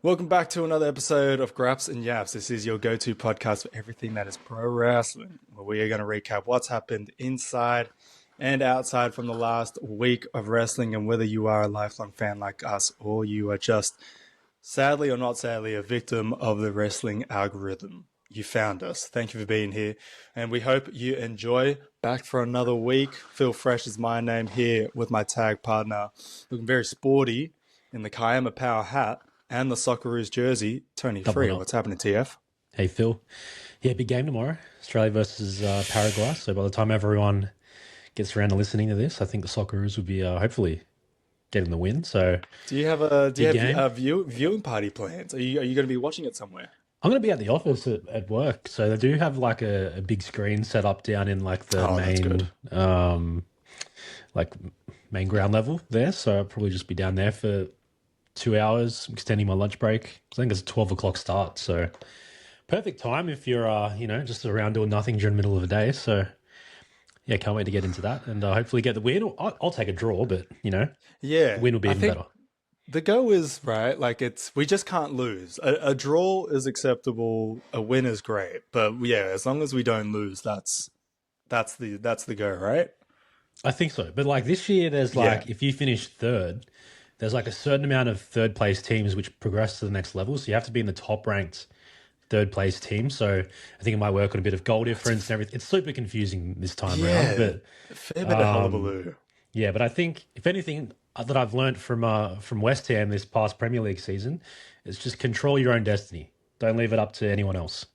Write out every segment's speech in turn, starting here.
Welcome back to another episode of Graps and Yaps. This is your go-to podcast for everything that is pro wrestling, where we are going to recap what's happened inside and outside from the last week of wrestling, and whether you are a lifelong fan like us or you are just, sadly or not sadly, a victim of the wrestling algorithm. You found us. Thank you for being here, and we hope you enjoy. Back for another week. Phil Fresh is my name, here with my tag partner, looking very sporty in the Kayama Power hat and the Socceroos jersey, Tony Doubling Free. up. What's happening, TF? Hey, Phil. Yeah, big game tomorrow. Australia versus Paraguay. So by the time everyone gets around to listening to this, I think the Socceroos will be hopefully getting the win. So Do you have a big game. viewing party plans? Are you going to be watching it somewhere? I'm going to be at the office at work. So they do have like a big screen set up down in like the Oh, that's good. like main ground level there. So I'll probably just be down there for 2 hours, extending my lunch break. I think it's a 12 o'clock start. So perfect time if you're, just around doing nothing during the middle of the day. So yeah, can't wait to get into that and hopefully get the win. I'll take a draw, but the Yeah, win will be I even think better. the go is right. Like we just can't lose. A draw is acceptable. A win is great, but yeah, as long as we don't lose, that's the go, right? I think so. But like this year, there's Yeah. like, if you finish third, there's like a certain amount of third place teams which progress to the next level. So you have to be in the top ranked third place team. So I think it might work on a bit of goal difference and everything. It's super confusing this time around. Yeah, But a fair bit of hullabaloo. yeah, but I think if anything that I've learned from West Ham this past Premier League season is just control your own destiny. Don't leave it up to anyone else.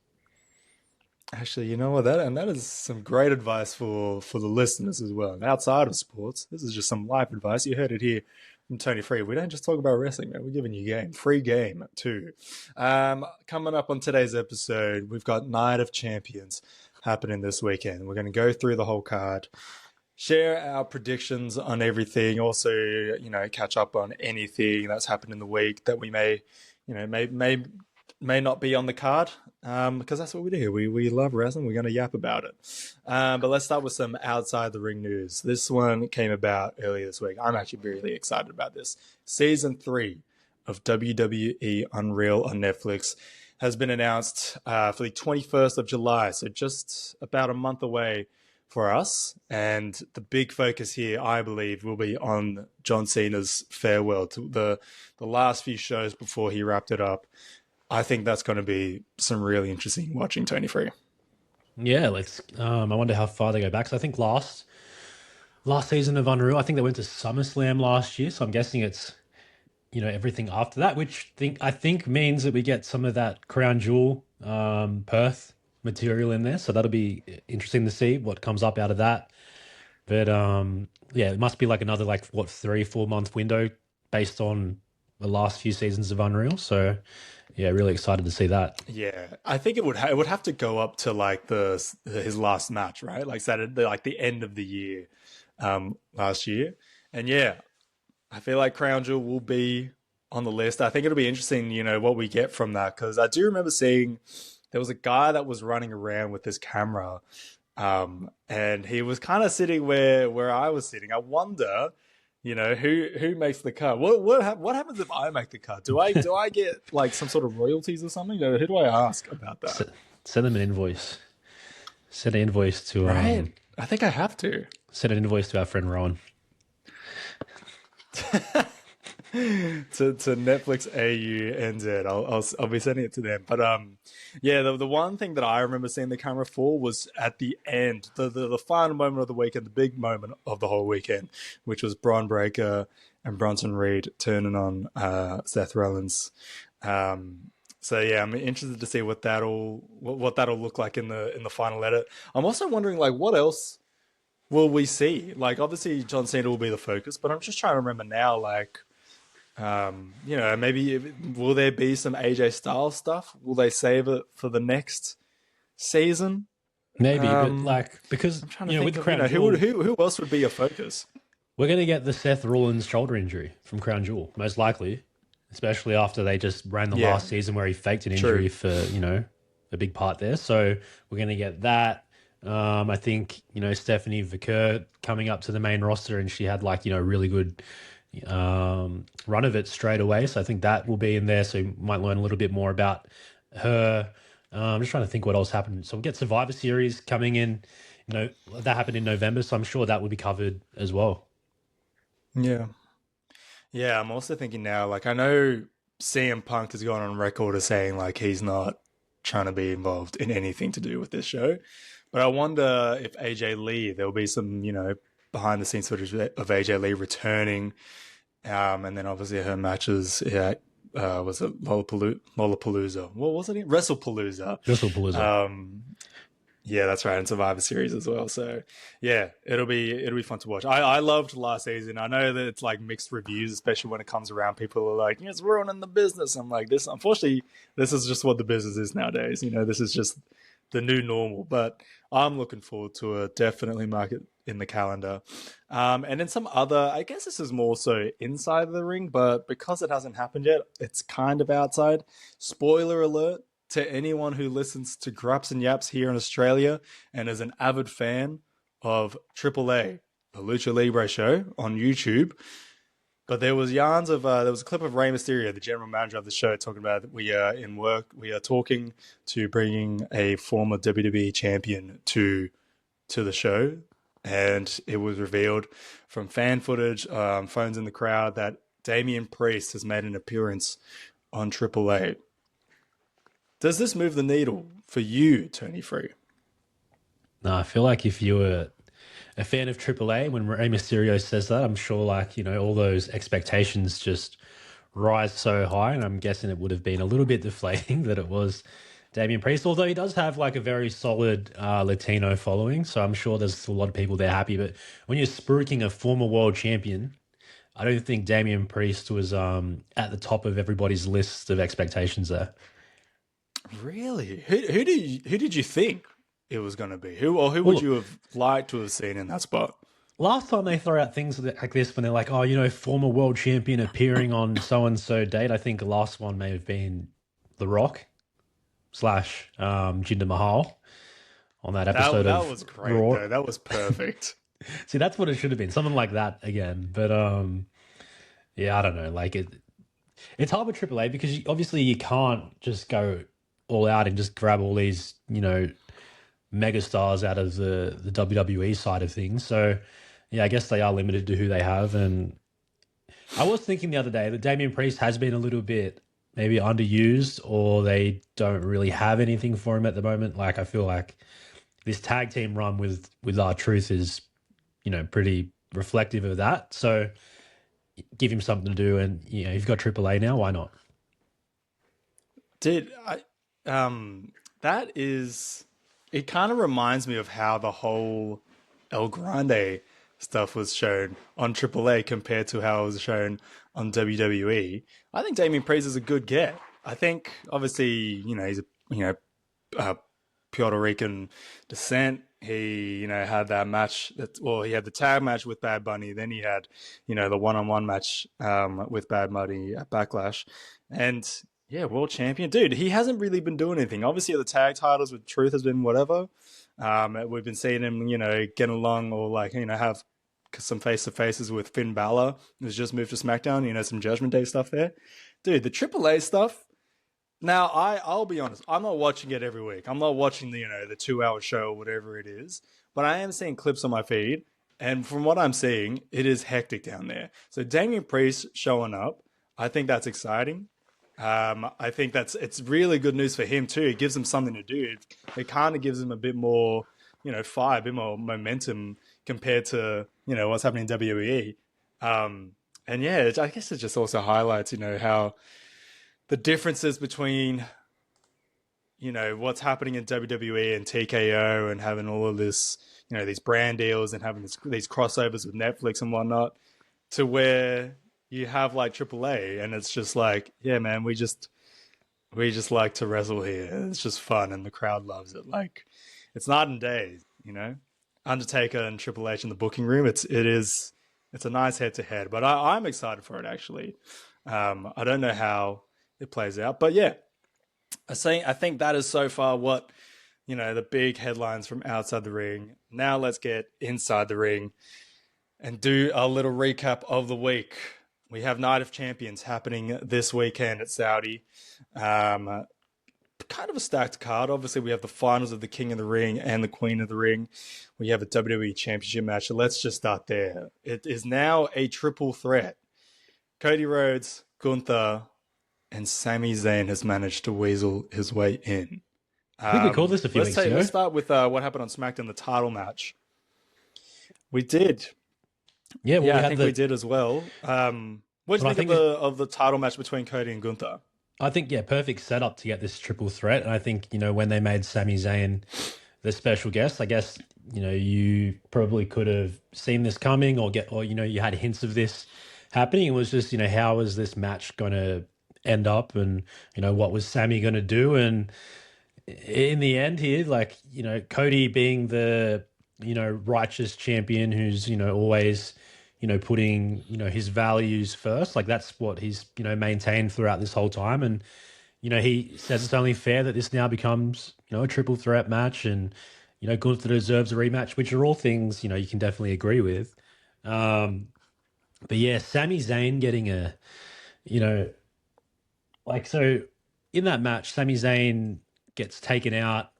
Actually, you know what? That is some great advice for the listeners as well. And outside of sports, this is just some life advice. You heard it here from Tony Free. We don't just talk about wrestling, man. We're giving you game, free game too. Coming up on today's episode, we've got Night of Champions happening this weekend. We're going to go through the whole card, share our predictions on everything. Also, catch up on anything that's happened in the week that we may, may not be on the card, because that's what we do. We love wrestling. We're going to yap about it. But let's start with some outside the ring news. This one came about earlier this week. I'm actually really excited about this. Season 3 of WWE Unreal on Netflix has been announced for the 21st of July, so just about a month away for us. And the big focus here, I believe, will be on John Cena's farewell to the last few shows before he wrapped it up. I think that's going to be some really interesting watching, Tony Free. Yeah, let's. I wonder how far they go back. So I think last season of Unreal, I think they went to SummerSlam last year. So I'm guessing it's everything after that, which I think means that we get some of that Crown Jewel Perth material in there. So that'll be interesting to see what comes up out of that. But yeah, it must be like another 3-4 month window based on the last few seasons of Unreal. So yeah, really excited to see that. Yeah, I think it would have to go up to like his last match, right? Like Saturday, like the end of the year, last year. And yeah, I feel like Crown Jewel will be on the list. I think it'll be interesting, what we get from that, because I do remember seeing there was a guy that was running around with this camera, and he was kind of sitting where I was sitting. I wonder, who makes the cut? What happens if I make the cut? Do I get like some sort of royalties or something? Who do I ask about that? Send them an invoice. Send an invoice to Right? I think I have to. send an invoice to our friend Rowan. to Netflix AU NZ. I'll be sending it to them. But yeah, the one thing that I remember seeing the camera for was at the end, the final moment of the weekend, the big moment of the whole weekend, which was Braun Breaker and Bronson Reed turning on Seth Rollins. So yeah, I'm interested to see what that'll look like in the final edit. I'm also wondering, like, what else will we see? Like, obviously John Cena will be the focus, but I'm just trying to remember now, like, maybe will there be some AJ Styles stuff? Will they save it for the next season? Maybe, but because I'm trying to think with of, Crown who Jewel, who else would be a focus? we're going to get the Seth Rollins shoulder injury from Crown Jewel, most likely, especially after they just ran the Yeah, last season where he faked an true. injury for, a big part there. So we're going to get that. I think, Stephanie Vickers coming up to the main roster and she had really good, run of it straight away. So I think that will be in there. So you might learn a little bit more about her. I'm just trying to think what else happened. So we'll get Survivor Series coming in. That happened in November, so I'm sure that will be covered as well. Yeah. Yeah, I'm also thinking now, like I know CM Punk has gone on record as saying like he's not trying to be involved in anything to do with this show. But I wonder if AJ Lee, there'll be some, behind the scenes footage of AJ Lee returning. And then obviously her matches, yeah, was it Lollapalooza? What was it? WrestlePalooza. Crystal Palooza. Um, yeah, that's right, and Survivor Series as well. So yeah, it'll be fun to watch. I loved last season. I know that it's like mixed reviews, especially when it comes around. People are like, "Yeah, it's ruining the business." I'm like, this. Unfortunately, this is just what the business is nowadays. This is just the new normal. But I'm looking forward to it. Definitely mark it in the calendar. And then some other. I guess this is more so inside the ring, but because it hasn't happened yet, it's kind of outside. Spoiler alert to anyone who listens to Graps and Yaps here in Australia and is an avid fan of AAA, the Lucha Libre show on YouTube. But there was there was a clip of Rey Mysterio, the general manager of the show, talking about that we are in work, we are talking to bringing a former WWE champion to the show. And it was revealed from fan footage, phones in the crowd, that Damian Priest has made an appearance on AAA. Does this move the needle for you, Tony Free? No, I feel like if you were a fan of AAA, when Rey Mysterio says that, I'm sure all those expectations just rise so high. And I'm guessing it would have been a little bit deflating that it was Damian Priest, although he does have like a very solid Latino following. So I'm sure there's a lot of people there happy. But when you're spruiking a former world champion, I don't think Damian Priest was at the top of everybody's list of expectations there. Really? Who did you think it was going to be? Who Well, would you look, have liked to have seen in that spot? last time they throw out things like this when they're like, oh, former world champion appearing on so and so date, I think the last one may have been The Rock slash Jinder Mahal on that That episode that of was great Raw. though. That was perfect. See, that's what it should have been, something like that again. But yeah, I don't know. It's hard with AAA because obviously you can't just go all out and just grab all these megastars out of the WWE side of things. So yeah, I guess they are limited to who they have. And I was thinking the other day that Damian Priest has been a little bit maybe underused, or they don't really have anything for him at the moment. Like I feel like this tag team run with our truth is pretty reflective of that. So give him something to do, and you've got AAA now. Why not? Did I? That is. It kind of reminds me of how the whole El Grande stuff was shown on AAA compared to how it was shown on WWE. I think Damien Priest is a good get. I think obviously he's a uh, Puerto Rican descent. He had that match he had the tag match with Bad Bunny. Then he had the one-on-one match with Bad Bunny at Backlash, and yeah, world champion, dude. He hasn't really been doing anything. Obviously, the tag titles with Truth has been whatever. We've been seeing him, get along or have some face to faces with Finn Balor, who's just moved to SmackDown. Some Judgment Day stuff there, dude. The AAA stuff. Now, I'll be honest. I'm not watching it every week. I'm not watching the 2 hour show or whatever it is. But I am seeing clips on my feed, and from what I'm seeing, it is hectic down there. So Damian Priest showing up, I think that's exciting. I think it's really good news for him too. It gives him something to do. It kind of gives him a bit more, fire, a bit more momentum compared to what's happening in WWE. And yeah, I guess it just also highlights how the differences between what's happening in WWE and TKO and having all of this these brand deals and having these crossovers with Netflix and whatnot, to where you have like AAA and it's just like, yeah, man, we just like to wrestle here. It's just fun and the crowd loves it. Like it's night and day. Undertaker and Triple H in the booking room. It's a nice head to head, but I'm excited for it actually. I don't know how it plays out, but yeah, I think that is so far what the big headlines from outside the ring. Now let's get inside the ring and do a little recap of the week. we have Night of Champions happening this weekend at Saudi. Um, Kind of a stacked card. Obviously, we have the finals of the King of the Ring and the Queen of the Ring. We have a WWE Championship match. So let's just start there. It is now a triple threat. Cody Rhodes, Gunther, and Sami Zayn has managed to weasel his way in. I think we called this a few weeks Let's ago. start with what happened on SmackDown, the title match. We did, Yeah, well, yeah, we I had think we the. did as well. What do Well, you I think think this. of the title match between Cody and Gunther? I think yeah, perfect setup to get this triple threat. And I think when they made Sami Zayn the special guest, I guess you probably could have seen this coming, or you had hints of this happening. It was just how was this match going to end up, and what was Sami going to do, and in the end here, like, Cody being the, righteous champion who's, always, putting, his values first. Like that's what he's, maintained throughout this whole time. And, he says it's only fair that this now becomes, a triple threat match and, Gunther deserves a rematch, which are all things, you can definitely agree with. Um, but yeah, Sami Zayn getting you know, so in that match, Sami Zayn gets taken out.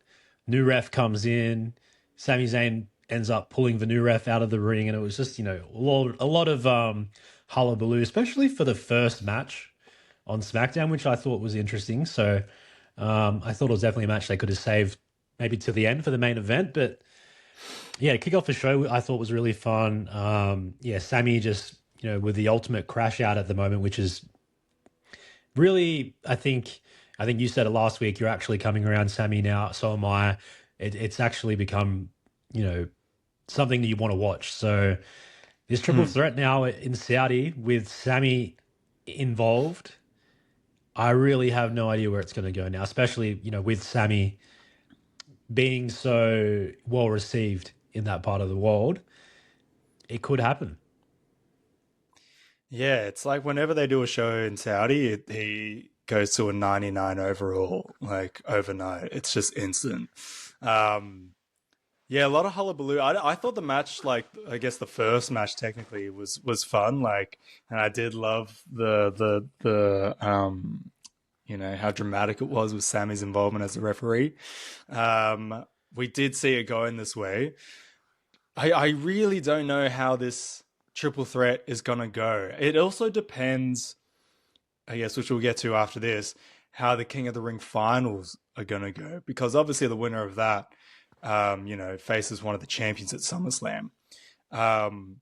New ref comes in. Sami Zayn ends up pulling the new ref out of the ring, and it was just a lot of hullabaloo, especially for the first match on SmackDown, which I thought was interesting. So I thought it was definitely a match they could have saved maybe to the end for the main event, but yeah, to kick off the show I thought was really fun. Yeah, Sammy just with the ultimate crash out at the moment, which is really, I think you said it last week. You're actually coming around Sammy now. So am I. It's actually become you know something that you want to watch. So this triple Hmm. threat now in Saudi with Sammy involved, I really have no idea where it's going to go now. Especially with Sammy being so well received in that part of the world, it could happen. Yeah, it's like whenever they do a show in Saudi, he goes to a 99 overall, like overnight. It's just instant. Um, yeah, a lot of hullabaloo. I thought the match, like I guess the first match technically was fun. Like, and I did love the how dramatic it was with Sammy's involvement as a referee. We did see it going this way. I really don't know how this triple threat is gonna go. It also depends, I guess, which we'll get to after this, how the King of the Ring finals are gonna go. Because obviously the winner of that, faces one of the champions at SummerSlam. Um,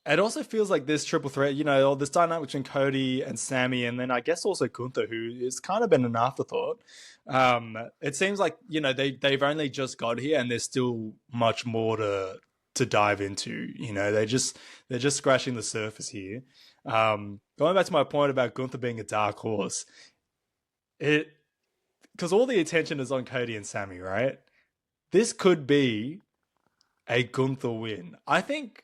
it also feels like this triple threat, this dynamic between Cody and Sammy, and then I guess also Gunther, who has kind of been an afterthought. It seems like they've only just got here, and there's still much more to dive into. They're just scratching the surface here. Going back to my point about Gunther being a dark horse, it because all the attention is on Cody and Sammy, right? This could be a Gunther win. I think.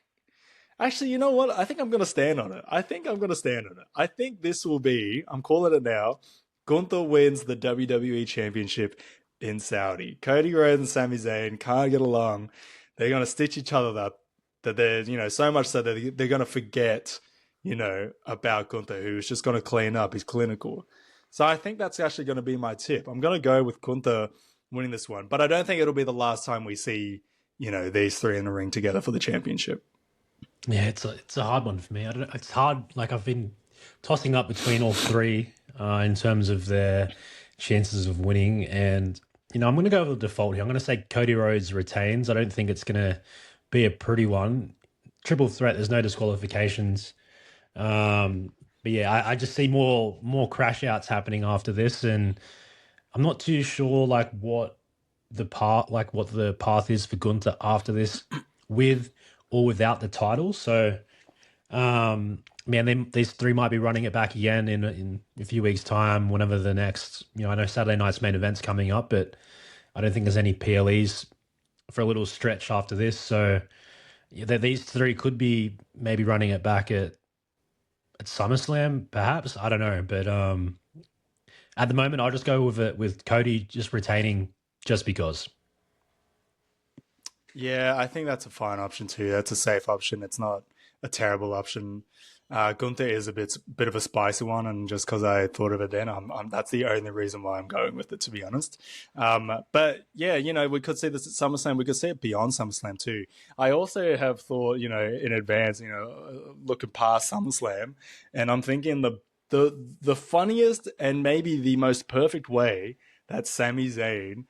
Actually, you know what? I think I'm going to stand on it. I think I'm going to stand on it. I think this will be, I'm calling it now, Gunther wins the WWE Championship in Saudi. Cody Rhodes and Sami Zayn can't get along. They're going to stitch each other up. That they're, so much so that they're going to forget, about Gunther, who's just going to clean up. He's clinical. So I think that's actually going to be my tip. I'm going to go with Gunther winning this one. But I don't think it'll be the last time we see, these three in the ring together for the championship. Yeah, it's a hard one for me. I don't know. It's hard. Like I've been tossing up between all three in terms of their chances of winning, and I'm going to go with the default here. I'm going to say Cody Rhodes retains. I don't think it's going to be a pretty one. Triple threat. There's no disqualifications. But yeah, I just see more crash outs happening after this, and I'm not too sure what the path is for Gunther after this, with or without the title. So, man, these three might be running it back again in a few weeks' time, whenever the next. I know Saturday night's main event's coming up, but I don't think there's any PLEs for a little stretch after this. So, yeah, these three could be maybe running it back at SummerSlam, perhaps. I don't know, but at the moment, I'll just go with it with Cody just retaining just because. Yeah, I think that's a fine option too. That's a safe option. It's not a terrible option. Gunther is a bit of a spicy one, and just because I thought of it then, that's the only reason why I'm going with it, to be honest. But yeah, we could see this at SummerSlam. We could see it beyond SummerSlam too. I also have thought, in advance, looking past SummerSlam, and I'm thinking the funniest and maybe the most perfect way that Sami Zayn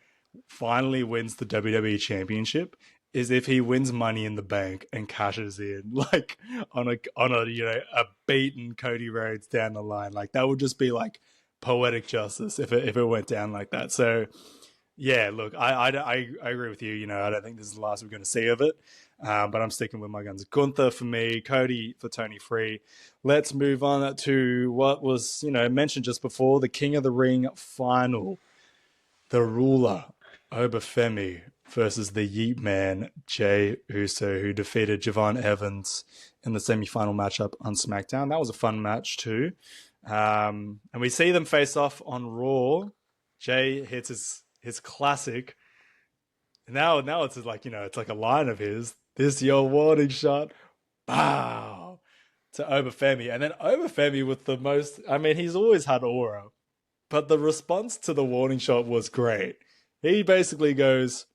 finally wins the WWE Championship is if he wins Money in the Bank and cashes in like on a a beaten Cody Rhodes down the line. Like that would just be like poetic justice if it went down like that. So yeah, look, I agree with you. I don't think this is the last we're going to see of it. But I'm sticking with my guns. Gunther for me, Cody for Tony Free. Let's move on to what was mentioned just before, the King of the Ring final. The ruler, Obafemi, versus the Yeet Man, Jey Uso, who defeated Javon Evans in the semi-final matchup on SmackDown. That was a fun match too. And we see them face off on Raw. Jey hits his classic. Now it's like, it's like a line of his. This your warning shot. Bow. To Obafemi. And then Obafemi with the most, he's always had aura. But the response to the warning shot was great. He basically goes,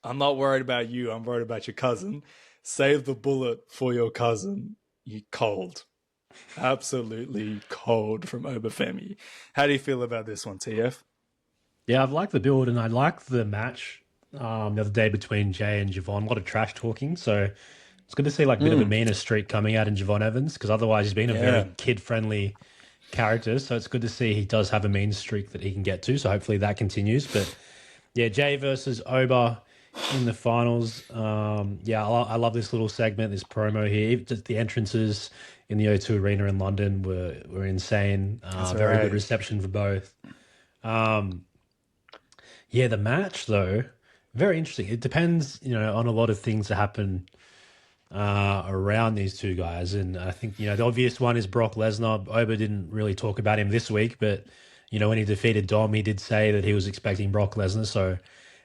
I'm not worried about you. I'm worried about your cousin. Save the bullet for your cousin. You cold. Absolutely cold from Obafemi. How do you feel about this one, TF? Yeah, I've liked the build and I like the match the other day between Jay and Javon. A lot of trash talking. So it's good to see like a bit of a meaner streak coming out in Javon Evans, because otherwise he's been a very Yeah. kid-friendly character. So it's good to see he does have a mean streak that he can get to. So hopefully that continues. But yeah, Jay versus Oba in the finals. Yeah, I love this little segment, this promo here. Just the entrances in the O2 Arena in London were insane. That's Very good right. reception for both. Um, yeah, the match though, very interesting. It depends, on a lot of things that happen around these two guys. And I think, the obvious one is Brock Lesnar. Oba didn't really talk about him this week, but, when he defeated Dom, he did say that he was expecting Brock Lesnar. So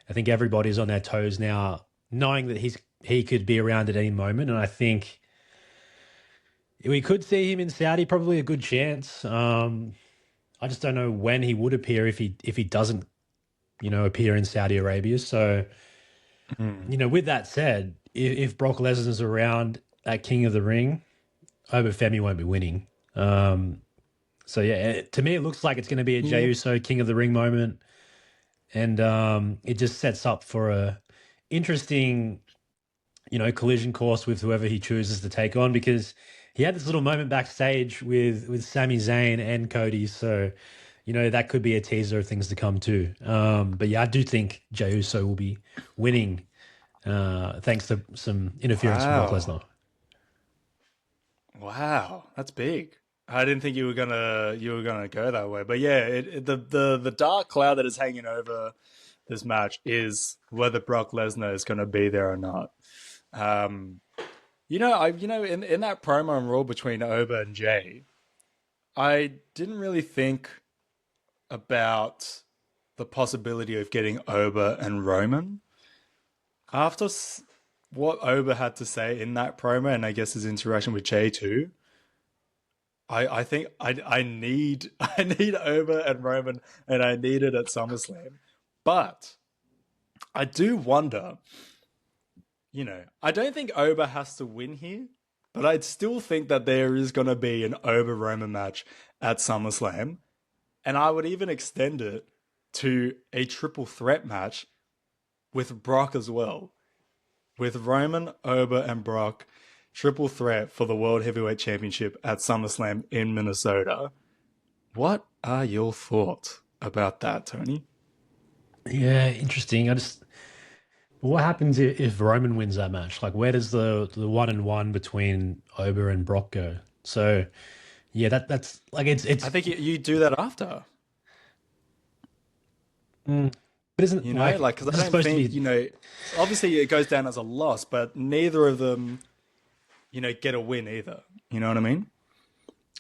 I think everybody's on their toes now, knowing that he could be around at any moment. And I think we could see him in Saudi, probably a good chance. I just don't know when he would appear if he doesn't, appear in Saudi Arabia. So, Mm. with that said, if Brock Lesnar's around at King of the Ring, Obafemi won't be winning. So yeah, to me it looks like it's going to be a Jey Yeah. Uso King of the Ring moment, and it just sets up for a interesting, collision course with whoever he chooses to take on, because he had this little moment backstage with Sami Zayn and Cody. So, that could be a teaser of things to come too. But yeah, I do think Jey Uso will be winning, thanks to some interference from Brock Wow. Lesnar. Wow. That's big. I didn't think you were gonna go that way. But yeah, the dark cloud that is hanging over this match is whether Brock Lesnar is gonna be there or not. Um, in that promo on Raw between Oba and Jay, I didn't really think about the possibility of getting Oba and Roman. After what Oba had to say in that promo, and I guess his interaction with Jay too, I think I need I need Oba and Roman, and I need it at SummerSlam. But I do wonder, I don't think Oba has to win here, but I'd still think that there is going to be an Oba Roman match at SummerSlam. And I would even extend it to a triple threat match with Brock as well. With Roman, Oba, and Brock, triple threat for the World Heavyweight Championship at SummerSlam in Minnesota. What are your thoughts about that, Tony? Yeah, interesting. What happens if Roman wins that match? Like, where does the 1-1 between Oba and Brock go? So yeah, that's like I it's think you do that after, but isn't like like, because this I is don't supposed to think, be. obviously it goes down as a loss, but neither of them, get a win either. You know what I mean?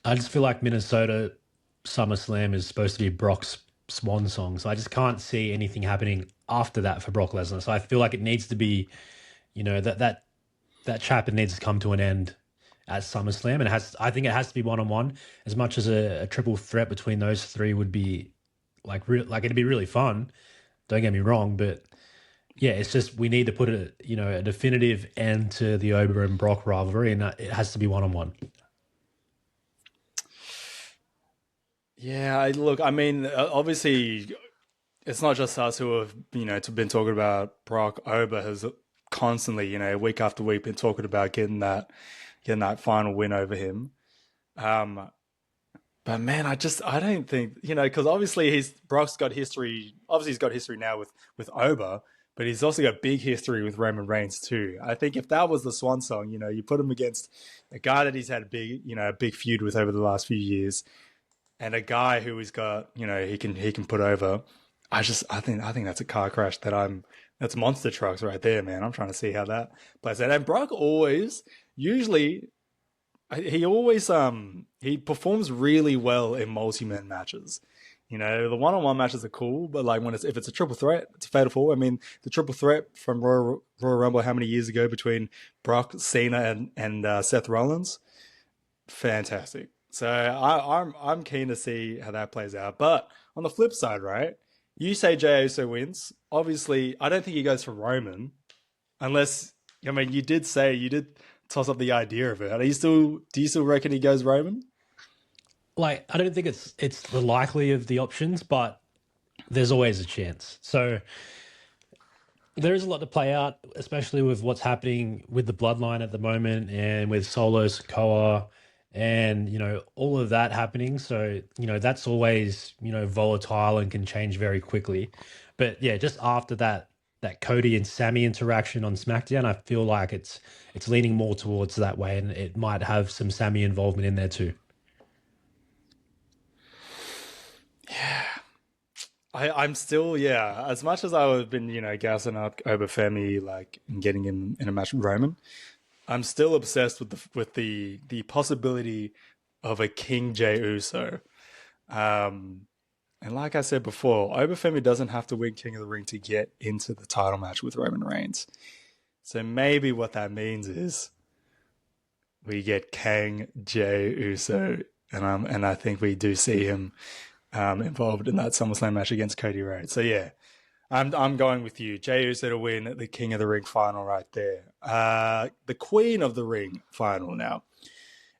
I just feel like Minnesota SummerSlam is supposed to be Brock's swan song, so I just can't see anything happening after that for Brock Lesnar. So I feel like it needs to be, that chapter needs to come to an end at SummerSlam, and I think it has to be one on one. As much as a triple threat between those three would be like it'd be really fun. Don't get me wrong, but yeah, it's just we need to put a definitive end to the Ober and Brock rivalry, and it has to be one on one. Yeah, look, I mean, obviously, it's not just us who have, been talking about Brock. Ober has constantly, week after week, been talking about getting that final win over him. Um, but man, I don't think, because obviously Brock's got history. Obviously, he's got history now with Ober, but he's also got big history with Roman Reigns too. I think if that was the swan song, you put him against a guy that he's had a big feud with over the last few years, and a guy who he's got, he can put over. I think that's a car crash that's monster trucks right there, man. I'm trying to see how that plays out. And Brock usually he performs really well in multi-man matches. The one-on-one matches are cool, but like if it's a triple threat, it's a fatal four. I mean, the triple threat from Royal Rumble how many years ago between Brock, Cena, and Seth Rollins, fantastic. So I'm keen to see how that plays out. But on the flip side, right? You say Jey Uso wins. Obviously, I don't think he goes for Roman, unless I mean you did toss up the idea of it. Do you still reckon he goes Roman? Like I don't think it's the likely of the options, but there's always a chance. So there is a lot to play out, especially with what's happening with the bloodline at the moment and with Solo Sikoa and all of that happening. So that's always volatile and can change very quickly. But yeah, just after that Cody and Sammy interaction on SmackDown, I feel like it's leaning more towards that way, and it might have some Sammy involvement in there too. I'm still, yeah, as much as I've been, gassing up Obafemi, like, and getting him in a match with Roman, I'm still obsessed with the possibility of a King Jey Uso. Um, and like I said before, Obafemi doesn't have to win King of the Ring to get into the title match with Roman Reigns. So maybe what that means is we get Kang Jey Uso, and I think we do see him involved in that SummerSlam match against Cody Rhodes. So yeah, I'm going with you. Jey Uso to win the King of the Ring final right there. The Queen of the Ring final now.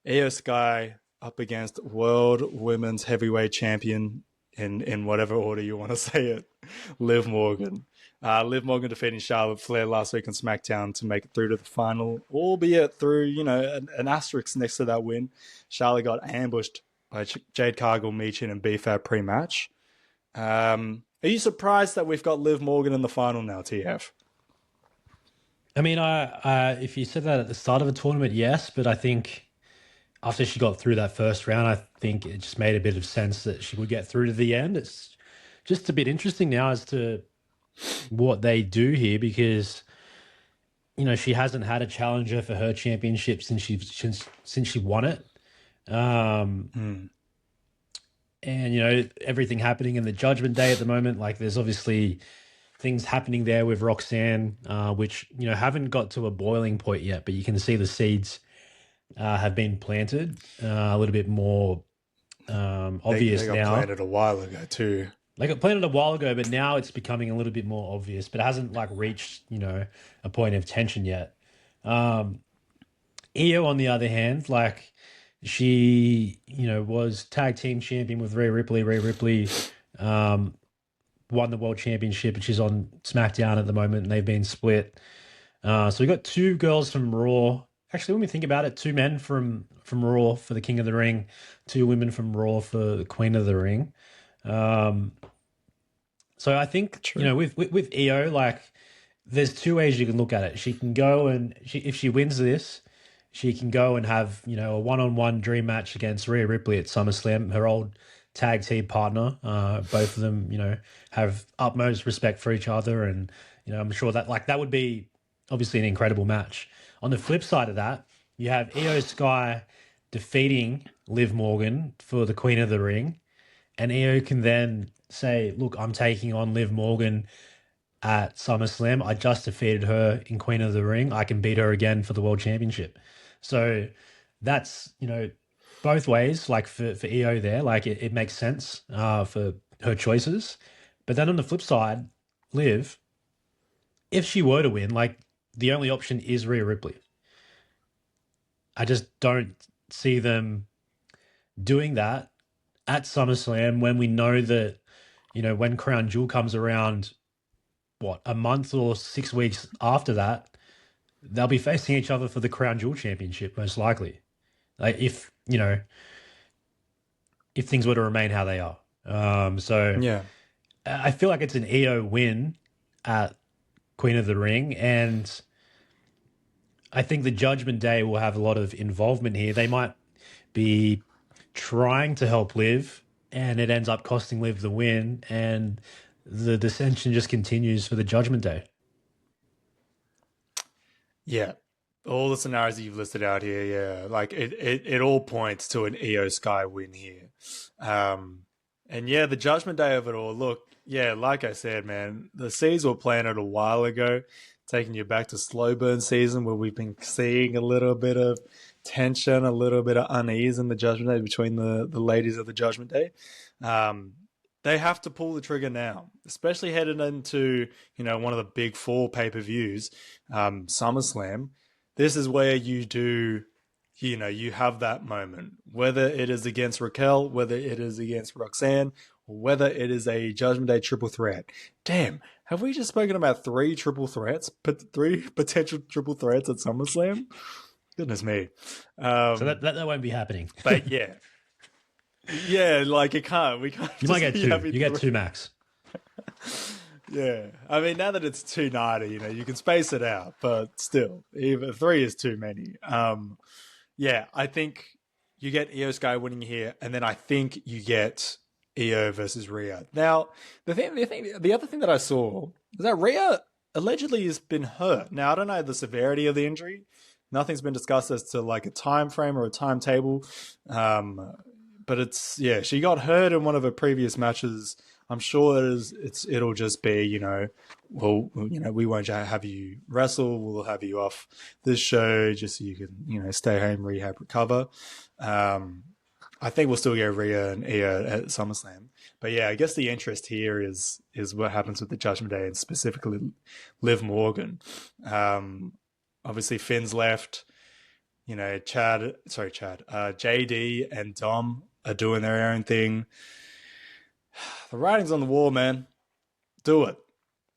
Io Sky up against World Women's Heavyweight Champion in whatever order you want to say it, Liv Morgan. Liv Morgan defeating Charlotte Flair last week on SmackDown to make it through to the final, albeit through an asterisk next to that win. Charlotte got ambushed by Jade Cargill, Meechin, and BFAB pre-match. Are you surprised that we've got Liv Morgan in the final now, TF? I mean, if you said that at the start of a tournament, yes, but I think after she got through that first round, I think it just made a bit of sense that she would get through to the end. It's just a bit interesting now as to what they do here because she hasn't had a challenger for her championship since she won it. Um, and everything happening in the Judgment Day at the moment, like there's obviously things happening there with Roxanne, which haven't got to a boiling point yet, but you can see the seeds have been planted a little bit more obvious they got now. planted a while ago too. They got planted a while ago, but now it's becoming a little bit more obvious, but it hasn't like reached a point of tension yet. Io, on the other hand, like she was tag team champion with Rhea Ripley. Rhea Ripley won the world championship, and she's on SmackDown at the moment, and they've been split. So we got two girls from Raw. Actually, when we think about it, two men from Raw for the King of the Ring, two women from Raw for the Queen of the Ring. So I think True. with Io, like there's two ways you can look at it. She can go and if she wins this, she can go and have a one-on-one dream match against Rhea Ripley at SummerSlam, her old tag team partner. Both of them, have utmost respect for each other, and I'm sure that that would be obviously an incredible match. On the flip side of that, you have Io Sky defeating Liv Morgan for the Queen of the Ring, and Io can then say, "Look, I'm taking on Liv Morgan at SummerSlam. I just defeated her in Queen of the Ring. I can beat her again for the World Championship." So that's, both ways, like for EO there, like it makes sense for her choices. But then on the flip side, Liv, if she were to win, like the only option is Rhea Ripley. I just don't see them doing that at SummerSlam when we know that, when Crown Jewel comes around, what, a month or 6 weeks after that, they'll be facing each other for the Crown Jewel Championship, most likely. Like if things were to remain how they are. So Yeah. I feel like it's an EO win at Queen of the Ring, and I think the Judgment Day will have a lot of involvement here. They might be trying to help Liv, and it ends up costing Liv the win, and the dissension just continues for the Judgment Day. Yeah. All the scenarios that you've listed out here, yeah. Like it all points to an EO Sky win here. And yeah, the Judgment Day of it all. Look, yeah, like I said, man, the seeds were planted a while ago, taking you back to slow burn season where we've been seeing a little bit of tension, a little bit of unease in the Judgment Day between the ladies of the Judgment Day. They have to pull the trigger now, especially headed into, one of the big four pay-per-views, SummerSlam. This is where you do, you have that moment, whether it is against Raquel, whether it is against Roxanne, or whether it is a Judgment Day triple threat. Damn, have we just spoken about three potential triple threats at SummerSlam? Goodness me. So that won't be happening. But yeah. Yeah, like it can't. We can't. You might get two. You get two max. Yeah, I mean, now that it's 290, you can space it out, but still, even three is too many. Yeah, I think you get Io Sky winning here, and then I think you get Io versus Rhea. Now, the other thing that I saw is that Rhea allegedly has been hurt. Now, I don't know the severity of the injury. Nothing's been discussed as to like a time frame or a timetable. But she got hurt in one of her previous matches. I'm sure it'll just be, we won't have you wrestle. We'll have you off this show just so you can, stay home, rehab, recover. I think we'll still get Rhea and Io at SummerSlam. But yeah, I guess the interest here is what happens with the Judgment Day and specifically Liv Morgan. Obviously Finn's left. JD and Dom are doing their own thing. The writing's on the wall, man. Do it.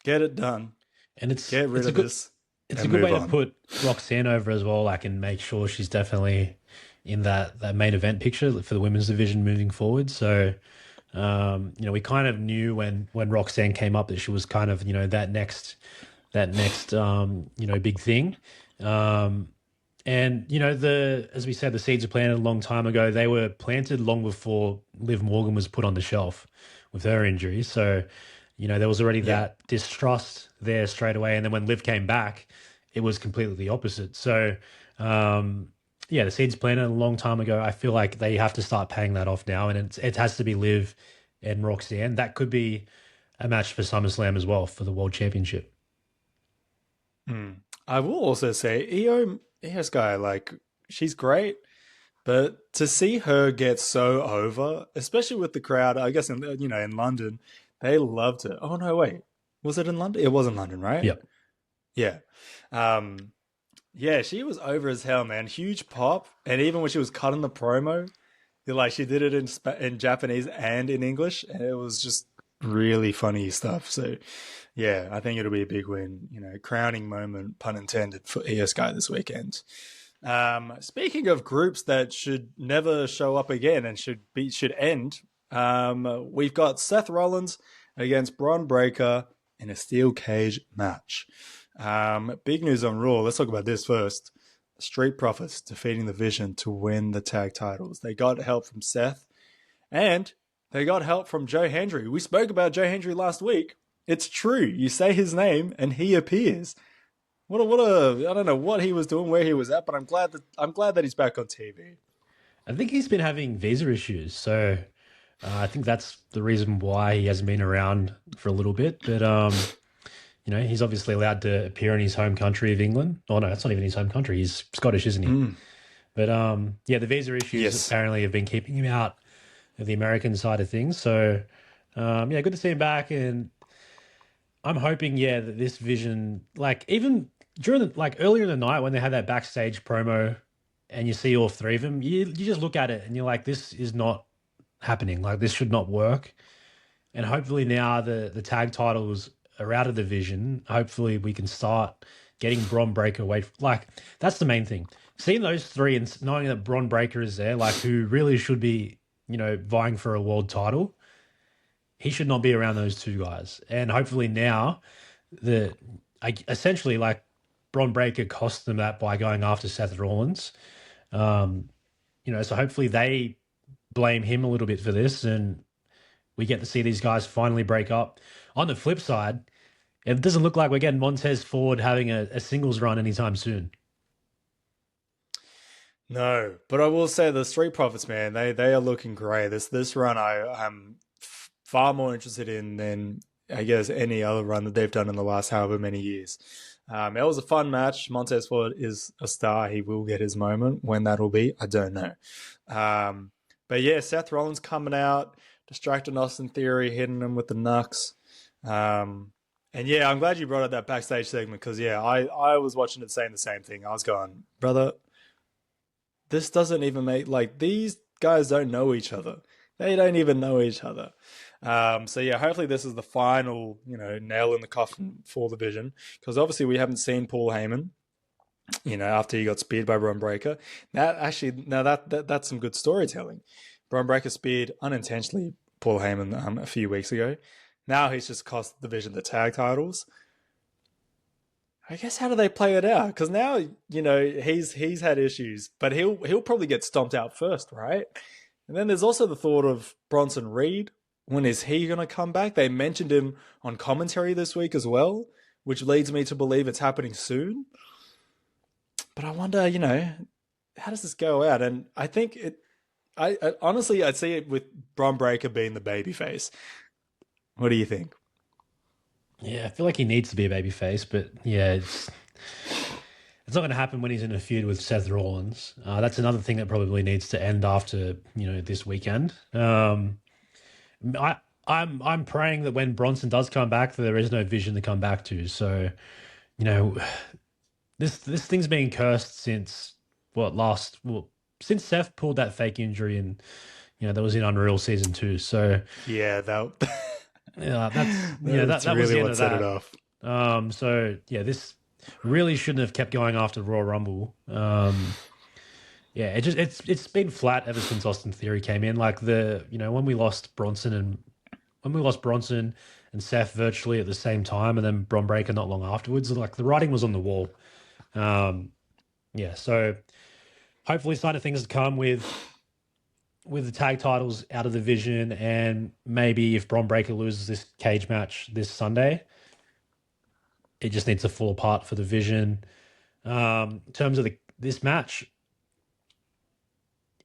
Get it done. And get rid of this. It's a good way to put Roxanne over as well. I can make sure she's definitely in that main event picture for the women's division moving forward. So, we kind of knew when Roxanne came up that she was kind of, that next big thing. And, as we said, the seeds were planted a long time ago. They were planted long before Liv Morgan was put on the shelf with her injury. So, there was already that distrust there straight away. And then when Liv came back, it was completely the opposite. So, the seeds planted a long time ago. I feel like they have to start paying that off now. And it has to be Liv and Roxanne. That could be a match for SummerSlam as well for the World Championship. I will also say, Io Sky, like, she's great, but to see her get so over, especially with the crowd, I guess in London, they loved it. Oh no, wait, was it in London? It was in London, right? Yep. Yeah. Yeah, she was over as hell, man. Huge pop, and even when she was cutting the promo, she did it in Japanese and in English, and it was just really funny stuff. So, yeah, I think it'll be a big win. Crowning moment, pun intended, for Io Sky this weekend. Speaking of groups that should never show up again and should end, we've got Seth Rollins against Bron Breakker in a steel cage match. Big news on Raw. Let's talk about this first. Street Profits defeating the Vision to win the tag titles. They got help from Seth, and they got help from Joe Hendry. We spoke about Joe Hendry last week. It's true. You say his name and he appears. I don't know what he was doing, where he was at, but I'm glad that he's back on TV. I think he's been having visa issues, so I think that's the reason why he hasn't been around for a little bit. But he's obviously allowed to appear in his home country of England. Oh no, that's not even his home country. He's Scottish, isn't he? But yeah, the visa issues Yes. apparently have been keeping him out of the American side of things. So yeah, good to see him back, and I'm hoping, yeah, that this vision, like even during the like earlier in the night when they had that backstage promo, and you see all three of them, you just look at it and you're like, this is not happening. Like this should not work. And hopefully now the tag titles are out of the vision. Hopefully we can start getting Bron Breakker away. Like that's the main thing. Seeing those three and knowing that Bron Breakker is there, like who really should be, vying for a world title, he should not be around those two guys. And hopefully now essentially like Bron Breakker cost them that by going after Seth Rollins. Um, so hopefully they blame him a little bit for this, and we get to see these guys finally break up. On the flip side, it doesn't look like we're getting Montez Ford having a singles run anytime soon. No, but I will say the Street Profits, man, they are looking great. This run I'm far more interested in than I guess any other run that they've done in the last however many years. It was a fun match. Montez Ford is a star. He will get his moment. When that'll be, I don't know. But yeah, Seth Rollins coming out, distracting Austin Theory, hitting him with the knucks. And yeah, I'm glad you brought up that backstage segment because yeah, I was watching it saying the same thing. I was going, brother, this doesn't even make like these guys don't know each other. They don't even know each other. So yeah, hopefully this is the final, nail in the coffin for the Vision because obviously we haven't seen Paul Heyman, after he got speared by Bron Breakker. That's some good storytelling. Bron Breakker speared unintentionally Paul Heyman a few weeks ago. Now he's just cost the Vision the tag titles. I guess how do they play it out? Because now he's had issues, but he'll probably get stomped out first, right? And then there's also the thought of Bronson Reed. When is he going to come back? They mentioned him on commentary this week as well, which leads me to believe it's happening soon. But I wonder, how does this go out? And I think I honestly, I'd see it with Bron Breakker being the babyface. What do you think? Yeah, I feel like he needs to be a babyface, but yeah, it's not going to happen when he's in a feud with Seth Rollins. That's another thing that probably needs to end after this weekend. I'm praying that when Bronson does come back, there is no Vision to come back to. So, you know, this thing's been cursed since since Seth pulled that fake injury and that was in Unreal season 2. So yeah, that yeah, that was really the end what of set it that. off. So yeah, this really shouldn't have kept going after Royal Rumble. Yeah, it's been flat ever since Austin Theory came in. Like when we lost Bronson and Seth virtually at the same time, and then Bron Breakker not long afterwards, like the writing was on the wall. Yeah, so hopefully sign of things to come with the tag titles out of the Vision, and maybe if Bron Breakker loses this cage match this Sunday, it just needs to fall apart for the Vision. In terms of this match,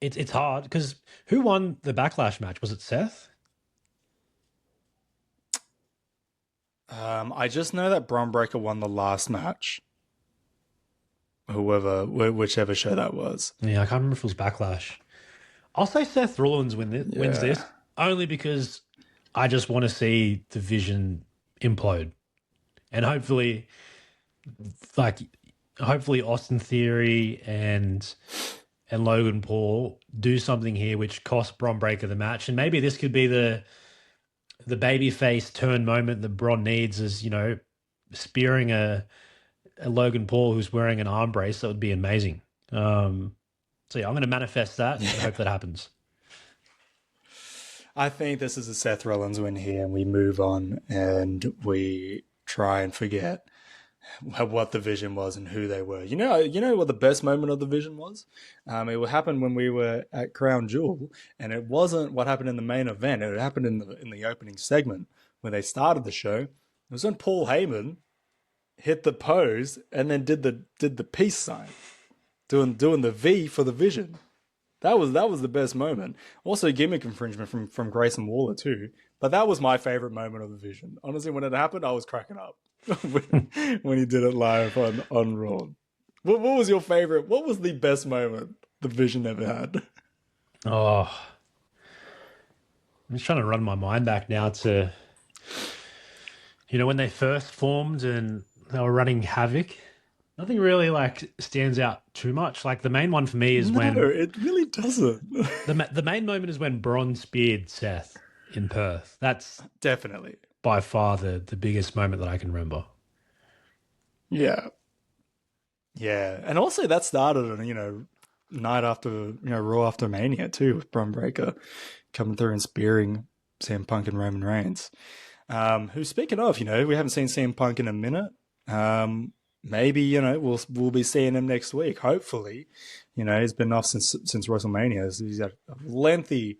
it's hard because who won the Backlash match? Was it Seth? I just know that Bron Breakker won the last match. Whichever show that was. Yeah, I can't remember if it was Backlash. I'll say Seth Rollins wins this only because I just want to see the Vision implode, and hopefully Austin Theory and Logan Paul do something here which costs Bron Breakker the match, and maybe this could be the babyface turn moment that Bron needs, is spearing a Logan Paul who's wearing an arm brace. That would be amazing. So yeah, I'm going to manifest that and hope that happens. I think this is a Seth Rollins win here, and we move on and we try and forget what the Vision was and who they were. You know what the best moment of the Vision was? It happened when we were at Crown Jewel, and it wasn't what happened in the main event. It happened in the opening segment when they started the show. It was when Paul Heyman hit the pose and then did the peace sign, doing the V for the Vision. That was the best moment. Also, gimmick infringement from Grayson Waller too. But that was my favorite moment of the Vision. Honestly, when it happened, I was cracking up when he did it live on Raw. What was your favorite? What was the best moment the Vision ever had. Oh, I'm just trying to run my mind back now to, when they first formed and they were running havoc. Nothing really like stands out too much. Like the main one for me is No, when it really doesn't. the main moment is when Bron speared Seth in Perth. That's Definitely. by far the biggest moment that I can remember. Yeah. Yeah. And also that started on, night after, Raw after Mania too, with Bron Breakker coming through and spearing CM Punk and Roman Reigns. Who, speaking of, we haven't seen CM Punk in a minute. Maybe, we'll be seeing him next week, hopefully. He's been off since WrestleMania. So he's had a lengthy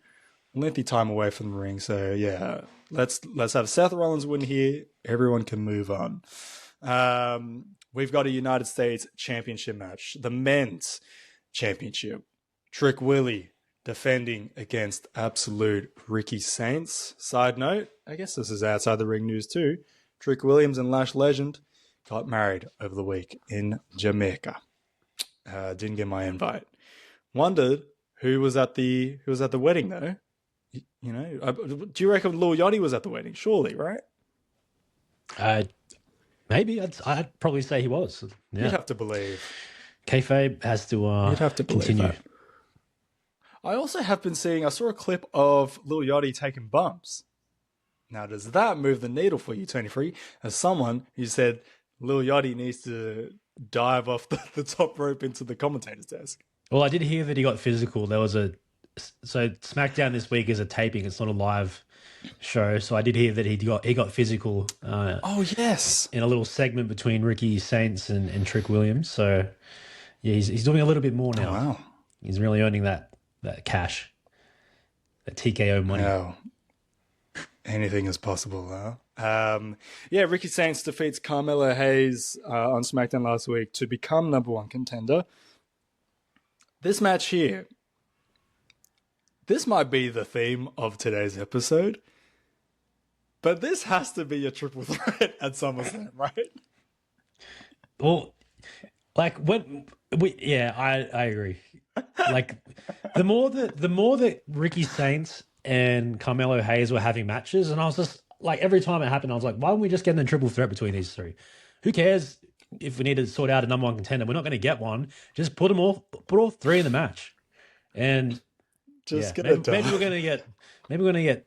time away from the ring. So yeah, let's have Seth Rollins win here. Everyone can move on. We've got a United States Championship match, the Men's Championship. Trick Willie defending against Absolute Ricky Saints. Side note, I guess this is outside the ring news too. Trick Williams and Lash Legend got married over the week in Jamaica. Didn't get my invite. Wondered who was at the wedding though. Do you reckon Lil Yachty was at the wedding? Surely, right? Maybe I'd probably say he was. Yeah. You'd have to believe. Kayfabe has to. You'd have to continue. believe that. I also have been seeing. I saw a clip of Lil Yachty taking bumps. Now, does that move the needle for you, 23? As someone who said Lil Yachty needs to dive off the top rope into the commentator's desk. Well, I did hear that he got physical. So SmackDown this week is a taping. It's not a live show. So I did hear that he got physical. Oh yes, in a little segment between Ricky Saints and Trick Williams. So yeah, he's doing a little bit more now. Oh, wow. He's really earning that cash, that TKO money. Wow. Anything is possible, huh? Yeah, Ricky Saints defeats Carmelo Hayes on SmackDown last week to become number one contender. This match here, this might be the theme of today's episode, but this has to be a triple threat at SummerSlam, right? Well, like I agree. Like the more that Ricky Saints and Carmelo Hayes were having matches, and I was just like, every time it happened, I was like, why don't we just get in a triple threat between these three? Who cares if we need to sort out a number one contender? We're not going to get one. Just put all three in the match, and just get it done. Maybe we're gonna get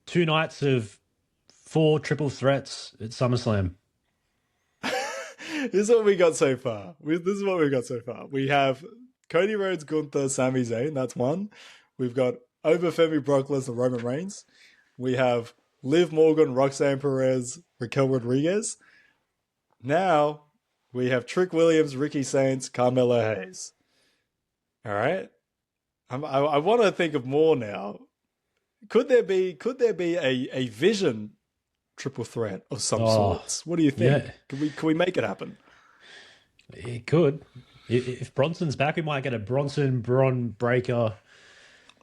2 nights of 4 triple threats at SummerSlam. This is what we got so far. We have Cody Rhodes, Gunther, Sami Zayn. That's one. We've got Femi, Brock Lesnar, Roman Reigns. We have Liv Morgan, Roxanne Perez, Raquel Rodriguez. Now we have Trick Williams, Ricky Saints, Carmelo Hayes. All right. I want to think of more now. Could there be a Vision triple threat of some sorts? What do you think? Yeah. Can we make it happen? It could. If Bronson's back, we might get a Bron Breakker,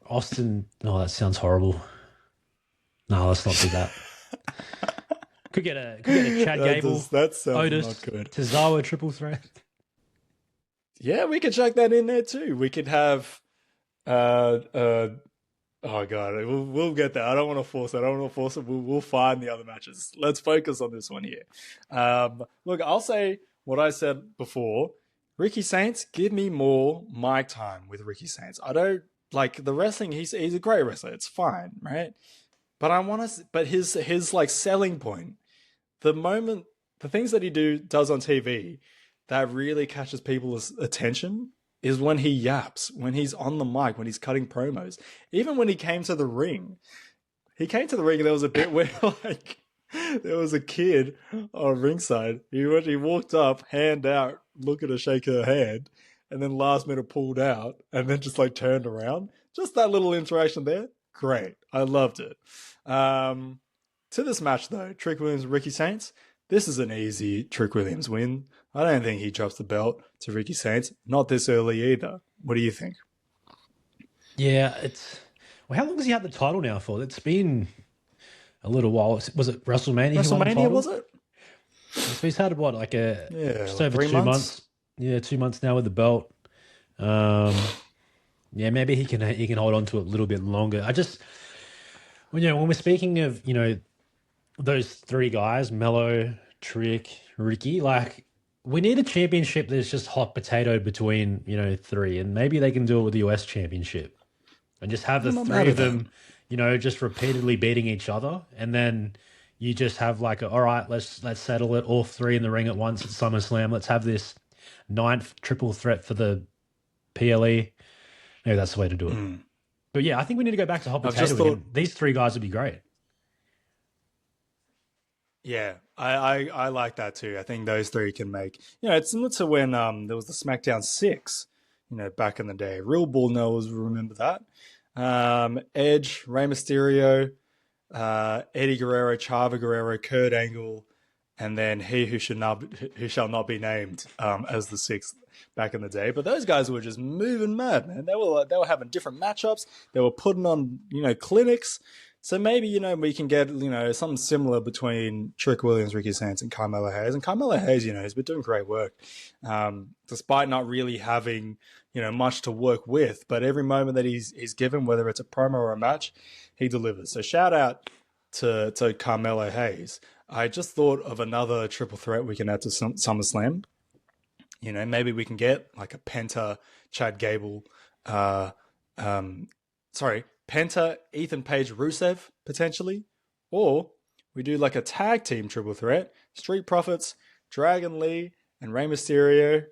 Austin. Oh, that sounds horrible. No, let's not do that. could get a Chad Gable, that sounds Otis, not good. Tozawa triple threat. Yeah, we could chuck that in there too. We could have oh god, we'll get there. I don't want to force it. We'll find the other matches. Let's focus on this one here. Look, I'll say what I said before. Ricky Saints, give me more mic time with Ricky Saints. I don't like the wrestling. He's a great wrestler. It's fine, right? But I want to. But his like selling point, the things that he does on TV that really catches people's attention is when he yaps, when he's on the mic, when he's cutting promos. Even when he came to the ring, and there was a bit where like there was a kid on ringside. He walked up, hand out, look at her, shake her hand, and then last minute pulled out, and then just like turned around. Just that little interaction there, great. I loved it. To this match though, Trick Williams, Ricky Saints. This is an easy Trick Williams win. I don't think he drops the belt to Ricky Saints. Not this early either. What do you think? Yeah, how long has he had the title now for? It's been a little while. Was it WrestleMania? WrestleMania, was it? So he's had what, just over 3 2 months? Yeah, 2 months now with the belt. Um, yeah, maybe he can hold on to it a little bit longer. I just when we're speaking of those three guys, Mello, Trick, Ricky, like we need a championship that's just hot potato between three, and maybe they can do it with the US Championship and just have the I'm not three mad of at that. them, just repeatedly beating each other, and then you just have like, all right, let's settle it, all three in the ring at once at SummerSlam. Let's have this ninth triple threat for the PLE. Maybe that's the way to do it. Mm. But yeah, I think we need to go back to hot I've just potato thought, again. These three guys would be great. yeah, I like that too. I think those three can make, it's similar to when there was the SmackDown 6, back in the day. Real Bull Knowers will remember that. Edge, Rey Mysterio, Eddie Guerrero, Chava Guerrero, Kurt Angle, and then he who shall not be named as the sixth back in the day. But those guys were just moving mad, man. They were having different matchups. They were putting on clinics. So maybe we can get something similar between Trick Williams, Ricky Sands, and Carmelo Hayes. And Carmelo Hayes, has been doing great work, despite not really having much to work with. But every moment that he's given, whether it's a promo or a match, he delivers. So shout out to Carmelo Hayes. I just thought of another triple threat we can add to SummerSlam. Maybe we can get like a Penta, Chad Gable, uh, sorry, Penta, Ethan Page, Rusev potentially, or we do like a tag team triple threat: Street Profits, Dragon Lee, and Rey Mysterio,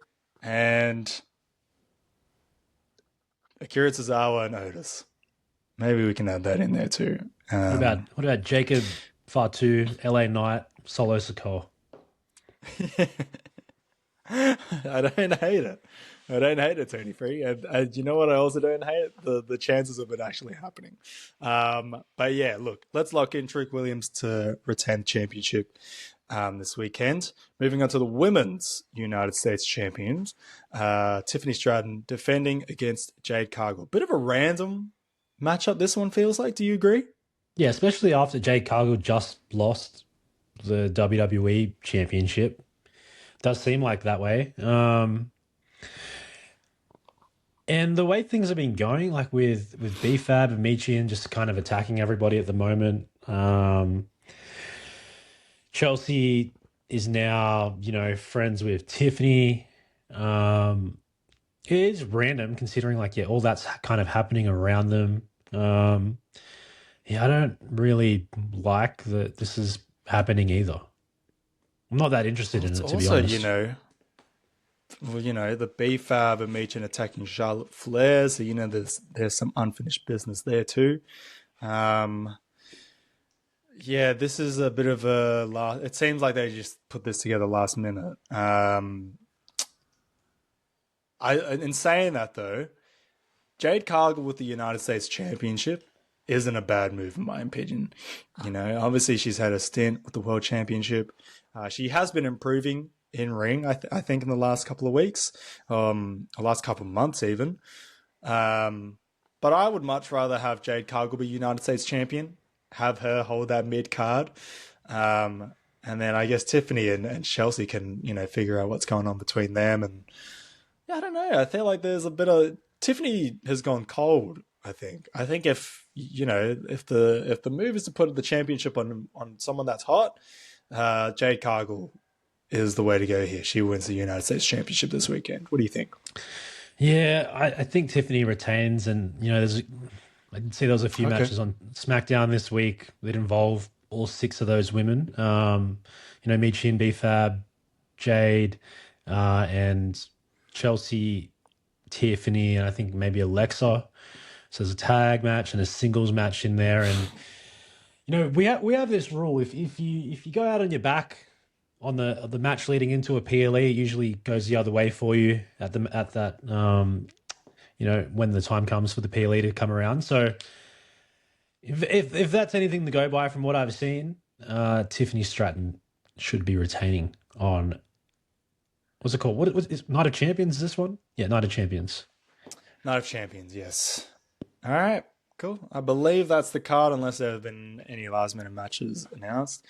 and Akira Tozawa and Otis. Maybe we can add that in there too. What about Jacob Fatu, LA Knight, Solo Sikoa? I don't hate it. I don't hate it, Tony Free. And you know what I also don't hate? The chances of it actually happening. But yeah, look, let's lock in Trick Williams to retain the championship this weekend. Moving on to the women's United States champions, Tiffany Stratton defending against Jade Cargill. Bit of a random matchup this one feels like. Do you agree? Yeah, especially after Jade Cargill just lost the WWE Championship. Does seem like that way. And the way things have been going, like with BFAB and Michian just kind of attacking everybody at the moment. Chelsea is now, friends with Tiffany. It is random considering, like, yeah, all that's kind of happening around them. Yeah, I don't really like that this is happening either. I'm not that interested Well, in it's it, to be also, honest. the BFAB and Meechin attacking Charlotte Flair, so there's some unfinished business there too. Um, yeah, this is a bit of a last. It seems like they just put this together last minute. In saying that though, Jade Cargill with the United States Championship isn't a bad move in my opinion. Obviously she's had a stint with the World Championship. She has been improving in ring. I think in the last couple of weeks, the last couple of months even. But I would much rather have Jade Cargill be United States Champion, have her hold that mid card, and then I guess Tiffany and Chelsea can figure out what's going on between them. And yeah, I don't know. I feel like there's a bit of Tiffany has gone cold. I think if the move is to put the championship on someone that's hot, Jade Cargill is the way to go here. She wins the United States Championship this weekend. What do you think? Yeah, I think Tiffany retains, and I can see there was a few Okay. matches on SmackDown this week that involve all six of those women. Michin, BFAB, Jade, and Chelsea, Tiffany, and I think maybe Alexa. So there's a tag match and a singles match in there, and we have this rule: if you go out on your back on the match leading into a PLE, it usually goes the other way for you at that when the time comes for the PLE to come around. So if that's anything to go by from what I've seen, Tiffany Stratton should be retaining on what's it called? What is Night of Champions? Is this one? Yeah, Night of Champions. Night of Champions, yes. All right, cool. I believe that's the card, unless there have been any last minute matches announced.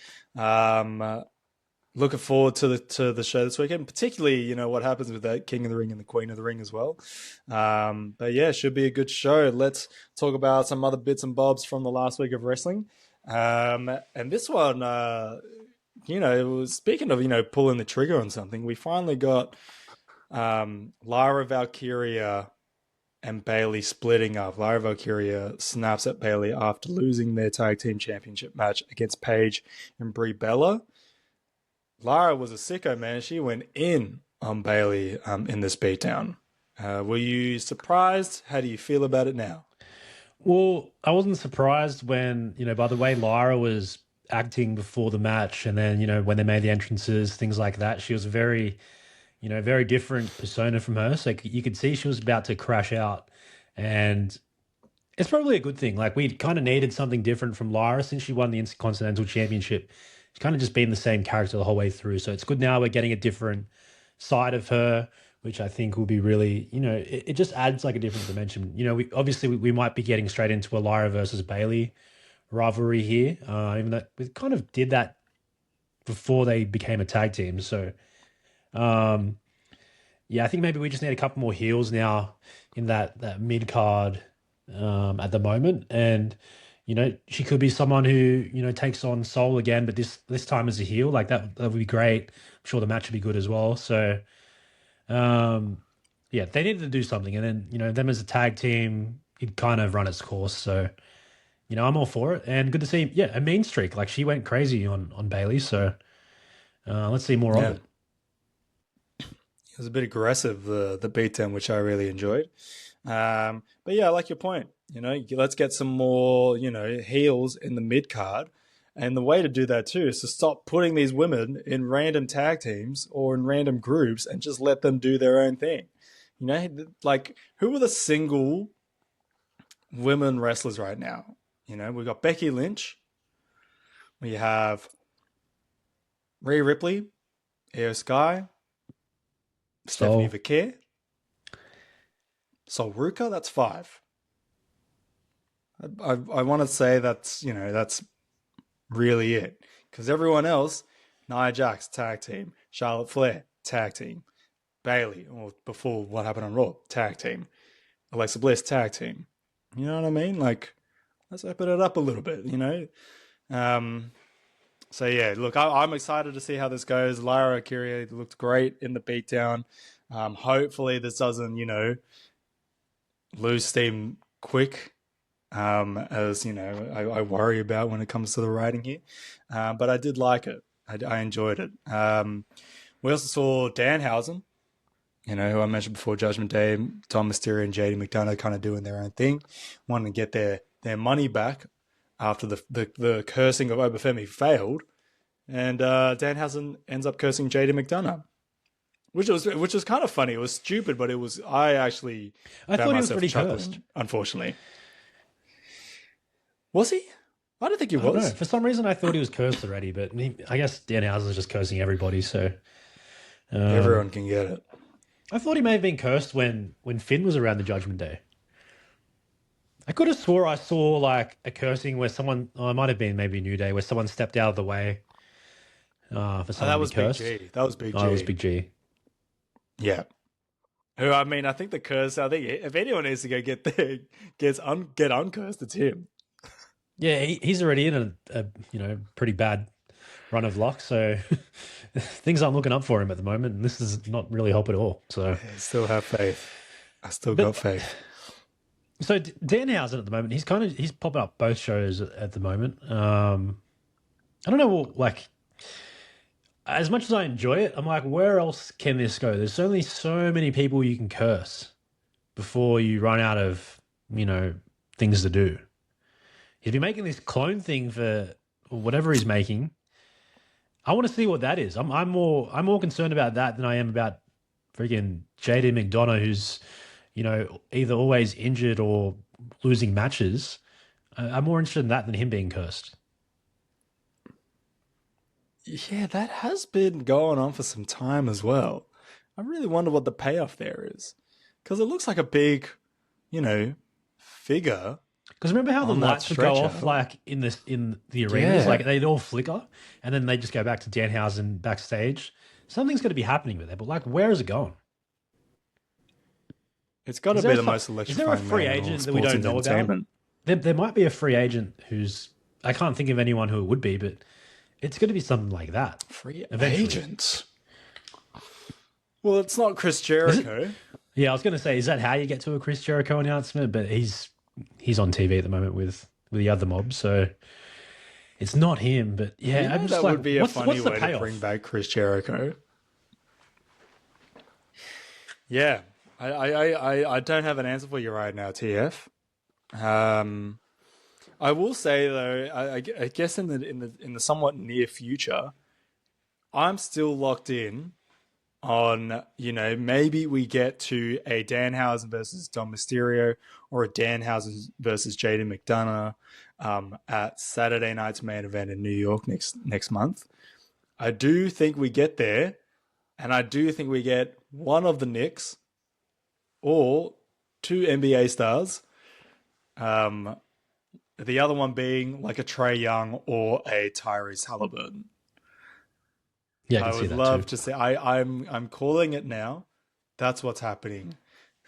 looking forward to the show this weekend, particularly what happens with that King of the Ring and the Queen of the Ring as well. But yeah, should be a good show. Let's talk about some other bits and bobs from the last week of wrestling. And this one, it was speaking of pulling the trigger on something. We finally got Lyra Valkyria and Bailey splitting up. Lyra Valkyria snaps at Bailey after losing their tag team championship match against Paige and Brie Bella. Lara was a sicko, man. She went in on Bailey in this beatdown. Were you surprised? How do you feel about it now? Well, I wasn't surprised when, by the way Lyra was acting before the match and then, when they made the entrances, things like that. She was very, very different persona from her. So you could see she was about to crash out. And it's probably a good thing. Like, we kind of needed something different from Lyra since she won the Intercontinental Championship. She's kind of just been the same character the whole way through. So it's good now we're getting a different side of her, which I think will be really, it just adds like a different dimension. We might be getting straight into a Lyra versus Bailey rivalry here, even though we kind of did that before they became a tag team. So, yeah, I think maybe we just need a couple more heels now in that mid card at the moment, and she could be someone who takes on Soul again, but this time as a heel, like that would be great. I'm sure the match would be good as well. So, yeah, they needed to do something, and then them as a tag team, it kind of run its course. So, I'm all for it, and good to see. Yeah, a mean streak, like she went crazy on Bailey. So, let's see more of Yeah, it. it was a bit aggressive, the beatdown, which I really enjoyed. But yeah, I like your point. Let's get some more, heels in the mid card. And the way to do that too is to stop putting these women in random tag teams or in random groups and just let them do their own thing. Like, who are the single women wrestlers right now? We've got Becky Lynch. We have Rhea Ripley, Io Sky, Stephanie So, Vaquer, Sol Ruka. That's five. I want to say that's really it, because everyone else, Nia Jax tag team, Charlotte Flair tag team, Bailey, or before what happened on Raw, tag team, Alexa Bliss tag team. You know what I mean? Like, let's open it up a little bit. So yeah, look, I'm excited to see how this goes. Lyra Valkyria looked great in the beatdown. Hopefully this doesn't lose steam quick, as I worry about when it comes to the writing here. But I did like it. I enjoyed it. We also saw Danhausen, who I mentioned before, Judgment Day, Tom Mysterio and JD McDonough kind of doing their own thing, wanting to get their money back after the cursing of Obafemi failed. And Danhausen ends up cursing JD McDonough, which was kind of funny. It was stupid, but I actually I found thought he was myself pretty chuckling, cursed. unfortunately. Was he? I don't think he I don't know. was. For some reason, I thought he was cursed already, but I guess Danhausen's just cursing everybody. So, Everyone can get it. I thought he may have been cursed when Finn was around the Judgment Day. I could have swore I saw like a cursing where someone, oh, it might have been maybe New Day, where someone stepped out of the way for Oh, someone that to be was Big cursed. G. That was Big Oh, it was G. Big G. Yeah. Who, I mean, I think the curse. I think if anyone needs to go get uncursed, it's him. Yeah, he's already in a pretty bad run of luck, so things aren't looking up for him at the moment, and this is not really help at all. So, I still have faith. I still got but faith. so Danhausen at the moment, he's popping up both shows at the moment. I don't know, like as much as I enjoy it, I'm like, where else can this go? There's only so many people you can curse before you run out of things to do. He's been making this clone thing for whatever he's making. I want to see what that is. I'm more concerned about that than I am about freaking JD McDonough, who's either always injured or losing matches. I'm more interested in that than him being cursed. Yeah, that has been going on for some time as well. I really wonder what the payoff there is, because it looks like a big, figure. Because remember how the on that lights would go stretch off out. like in the arenas, like Yeah, they'd all flicker, and then they just go back to Danhausen backstage. Something's going to be happening with it, but like, where is it going? it's got to be the most Is there a electrifying free man in all of agent that we sports don't know about? entertainment. There might be a free agent who's I can't think of anyone who it would be, but it's going to be something like that Free eventually. agent. Well, it's not Chris Is it? Jericho. Yeah, I was going to say, is that how you get to a Chris Jericho announcement? But he's on TV at the moment with the other mob, so it's not him. But You yeah, I'm know just that like, would be a funny what's the way to bring payoff? back Chris Jericho. Yeah, I don't have an answer for you right now, TF. Um, I will say though, I guess in the somewhat near future, I'm still locked in on, maybe we get to a Danhausen versus Dom Mysterio or a Danhausen versus Jaden McDonough at Saturday night's main event in New York next month. I do think we get there, and I do think we get one of the Knicks or two NBA stars. Um, the other one being like a Trey Young or a Tyrese Halliburton. Yeah, I can I see would that too. love to say I'm calling it now. That's what's happening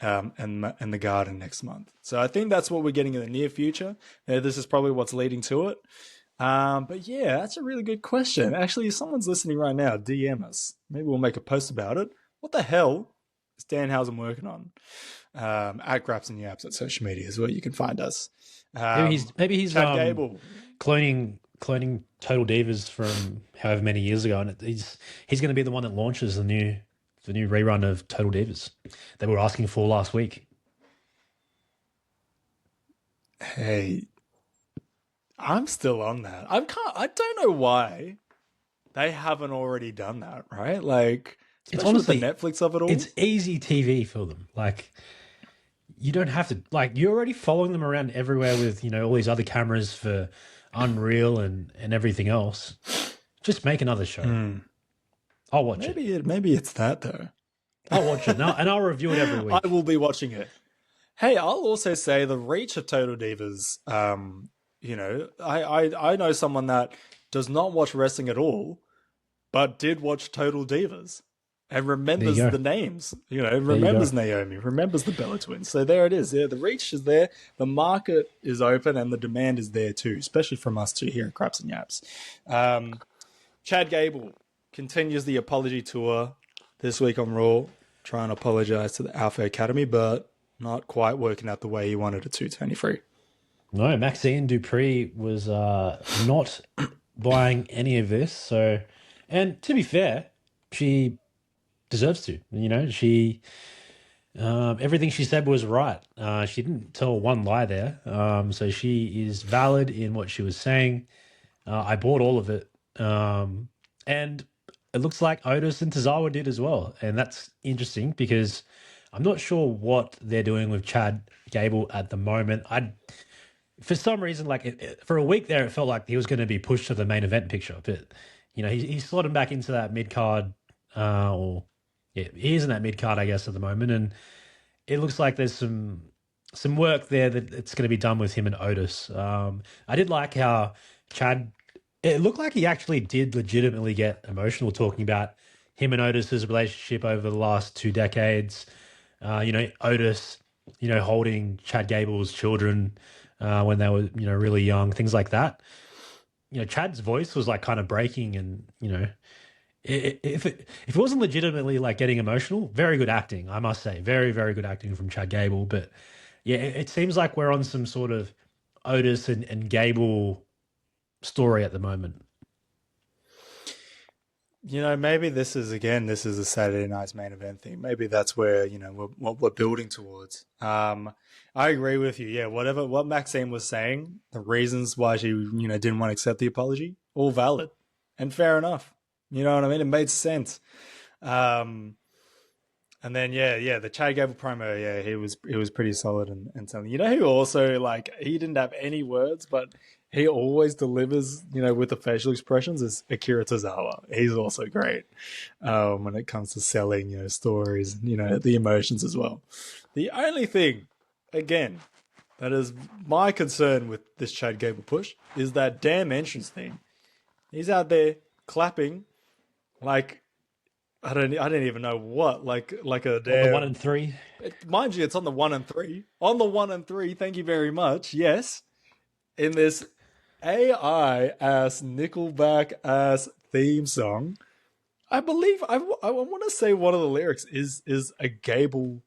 in the Garden next month. So I think that's what we're getting in the near future. This is probably what's leading to it. But yeah, that's a really good question. Actually, if someone's listening right now, DM us. Maybe we'll make a post about it. What the hell is Danhausen working on? At Graps and Yaps at social media is where you can find us. Maybe he's Chad Gable. cloning Total Divas from however many years ago, and he's going to be the one that launches the new rerun of Total Divas that we were asking for last week. Hey, I'm still on that. I don't know why they haven't already done that, right? Like, It's especially with the honestly Netflix of it all. it's easy TV for them. Like you don't have to you're already following them around everywhere with all these other cameras for Unreal and everything else. Just make another show. Hmm. I'll watch it. Maybe it's that though. I'll watch it now, and I'll review it every I week. will be watching it. Hey, I'll also say the reach of Total Divas. I know someone that does not watch wrestling at all, but did watch Total Divas and There you remembers go. the names. There you go. Remembers Naomi, remembers the Bella Twins. So there it is. Yeah, the reach is there, the market is open, and the demand is there too, especially from us two here at Craps and Yaps. Um, Chad Gable continues the apology tour this week on Raw, trying to apologize to the Alpha Academy, but not quite working out the way he wanted it to, Tony Free. No, Maxine Dupree was not buying any of this. So, and to be fair, she deserves to. She everything she said was right. She didn't tell one lie there. So she is valid in what she was saying. I bought all of it, and it looks like Otis and Tozawa did as well, and that's interesting because I'm not sure what they're doing with Chad Gable at the moment. For some reason, like for a week there, it felt like he was going to be pushed to the main event picture, but he slotted back into that mid card, or yeah, he is in that mid card, I guess, at the moment, and it looks like there's some work there that it's going to be done with him and Otis. I did like how Chad. It looked like he actually did legitimately get emotional talking about him and Otis's relationship over the last 2 decades. Otis, holding Chad Gable's children when they were, really young, things like that. Chad's voice was like kind of breaking, and if it wasn't legitimately like getting emotional, very good acting, I must say, very very good acting from Chad Gable. But yeah, it seems like we're on some sort of Otis and Gable story at the moment. Maybe this is a Saturday night's main event thing. Maybe that's where, what we're building towards. I agree with you. Yeah, what Maxine was saying, the reasons why she, didn't want to accept the apology, all valid and fair enough. You know what I mean? It made sense. Um, and then the Chad Gable promo, yeah, he was pretty solid and something. You know who also like he didn't have any words, but he always delivers, with the facial expressions is Akira Tozawa. He's also great when it comes to selling, stories, the emotions as well. The only thing, again, That is my concern with this Chad Gable push, is that damn entrance theme. He's out there clapping like I don't even know what, like a On the one damn. and three. Mind you, it's on the 1 and 3. On the 1 and 3, thank you very much. Yes, in this AI ass Nickelback ass theme song, I believe I want to say one of the lyrics is a Gable,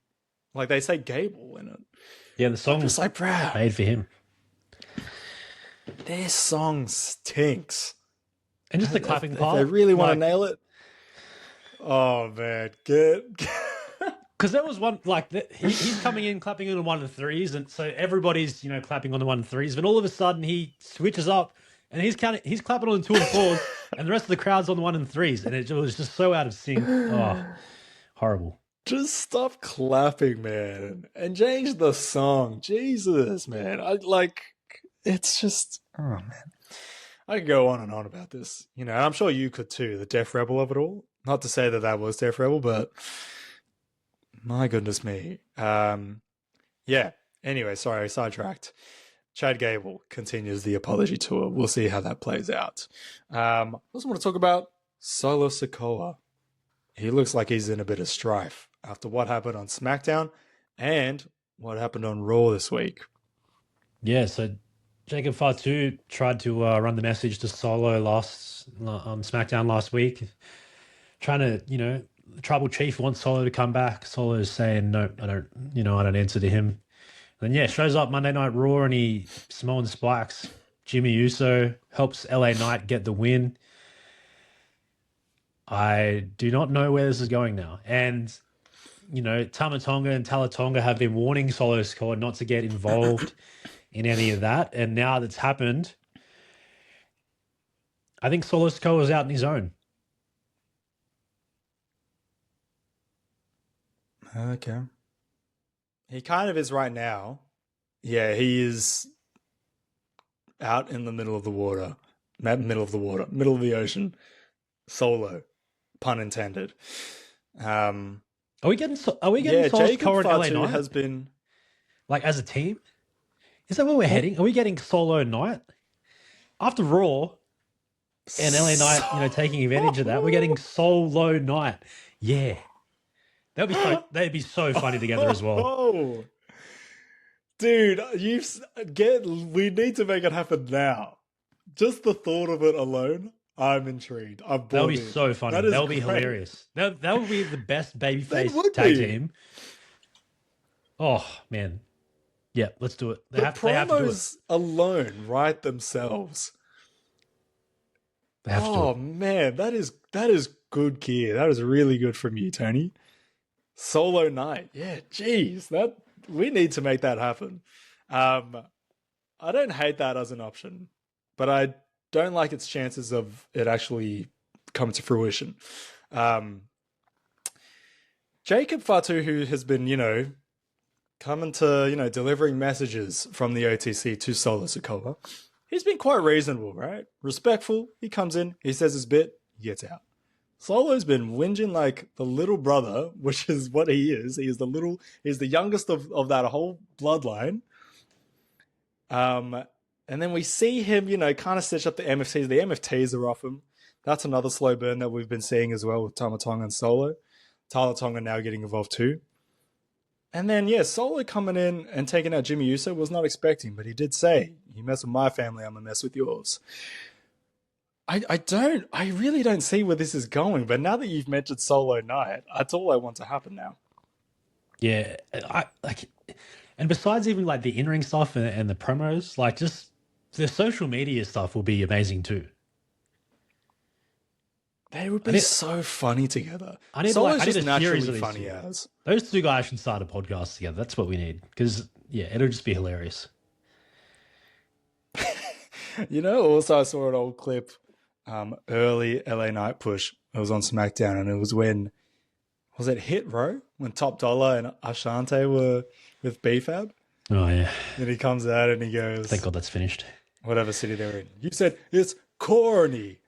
like they say Gable in it. Yeah, the I'm just song's like, bruh, made for him. this song stinks. And just the clapping If they part. really want to Like, nail it, oh man, get. because there was one like he's coming in clapping in on one and threes, and so everybody's clapping on the 1 and 3s. But all of a sudden he switches up and he's clapping on the 2 and 4s, and the rest of the crowd's on the 1 and 3s, and it was just so out of sync. Oh, horrible. Just stop clapping, man, and change the song. Jesus, man. It's just, oh man. I could go on and on about this, and I'm sure you could too, the Def Rebel of it all. Not to say that that was Def Rebel, but my goodness me. Yeah. Anyway, sorry, sidetracked. Chad Gable continues the apology tour. We'll see how that plays out. I also want to talk about Solo Sikoa. He looks like he's in a bit of strife after what happened on SmackDown and what happened on Raw this week. Yeah, so Jacob Fatu tried to run the message to Solo on SmackDown last week, trying to, the tribal chief wants Solo to come back. Solo's saying, no, I don't answer to him. And then, yeah, shows up Monday Night Raw and he Samoan spikes Jimmy Uso, helps LA Knight get the win. I do not know where this is going now. And, Tamatonga and Talatonga have been warning Solo Sikoa not to get involved in any of that. And now that's happened, I think Solo Sikoa is out on his own. Okay. He kind of is right now. Yeah, he is out in the middle of the water. Middle of the ocean. Solo. Pun intended. Are we getting Solo Jacob Sikoa and LA Fatu Knight? has been... Like, as a team? Is that where we're heading? Are we getting Solo Knight? After Raw and LA Knight, taking advantage of that, we're getting Solo Knight. Yeah. They'd be so funny together as well. Oh, dude, we need to make it happen now. Just the thought of it alone, I'm intrigued. That would be so funny. That would be hilarious. That would be the best babyface tag team. Oh man, yeah, let's do it. They have to do it. Alone write themselves. They have to do it. Man, that is good gear. That is really good from you, Tony. Solo Knight, yeah, geez, we need to make that happen. I don't hate that as an option, but I don't like its chances of it actually coming to fruition. Jacob Fatu, who has been, coming to, delivering messages from the OTC to Solo Sikoa, he's been quite reasonable, right? Respectful. He comes in, he says his bit, he gets out. Solo's been whinging like the little brother, which is what he is. He's the youngest of that whole bloodline. And then we see him, kind of stitch up the MFTs. The MFTs are off him. That's another slow burn that we've been seeing as well with Tamatonga and Solo. Talatonga now getting involved too. And then, Solo coming in and taking out Jimmy Uso was not expecting, but he did say, you mess with my family, I'm going to mess with yours. I really don't see where this is going, but now that you've mentioned Solo Knight, that's all I want to happen now. Yeah, and besides even like the in-ring stuff and the promos, like just the social media stuff will be amazing too. They would be so funny together. Solo's just naturally funny as. Those two guys should start a podcast together. That's what we need. Because, it'll just be hilarious. Also I saw an old clip, early LA Knight push. It was on SmackDown, and it was was it Hit Row? When Top Dollar and Ashante were with BFAB? Oh, yeah. And he comes out and he goes... Thank God that's finished. Whatever city they're in. You said, it's corny.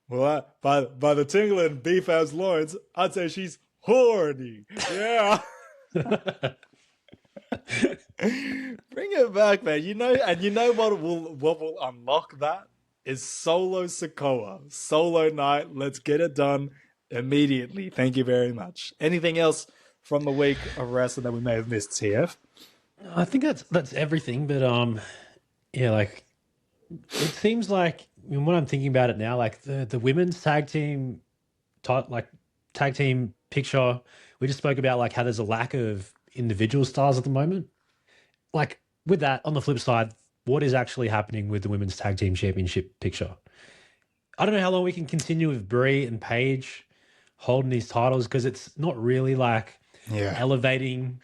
Well, by the tingle in BFAB's loins, I'd say she's horny. Yeah. Bring it back, man. And you know what will unlock that is solo Sikoa. Solo night. Let's get it done immediately. Thank you very much. Anything else from the week of wrestling that we may have missed, TF? I think that's everything. But yeah, like it seems like when I'm thinking about it now, like the women's tag team, like tag team picture, we just spoke about like how there's a lack of individual stars at the moment. Like with that, on the flip side, what is actually happening with the women's tag team championship picture? I don't know how long we can continue with Brie and Paige holding these titles because it's not really like Yeah. elevating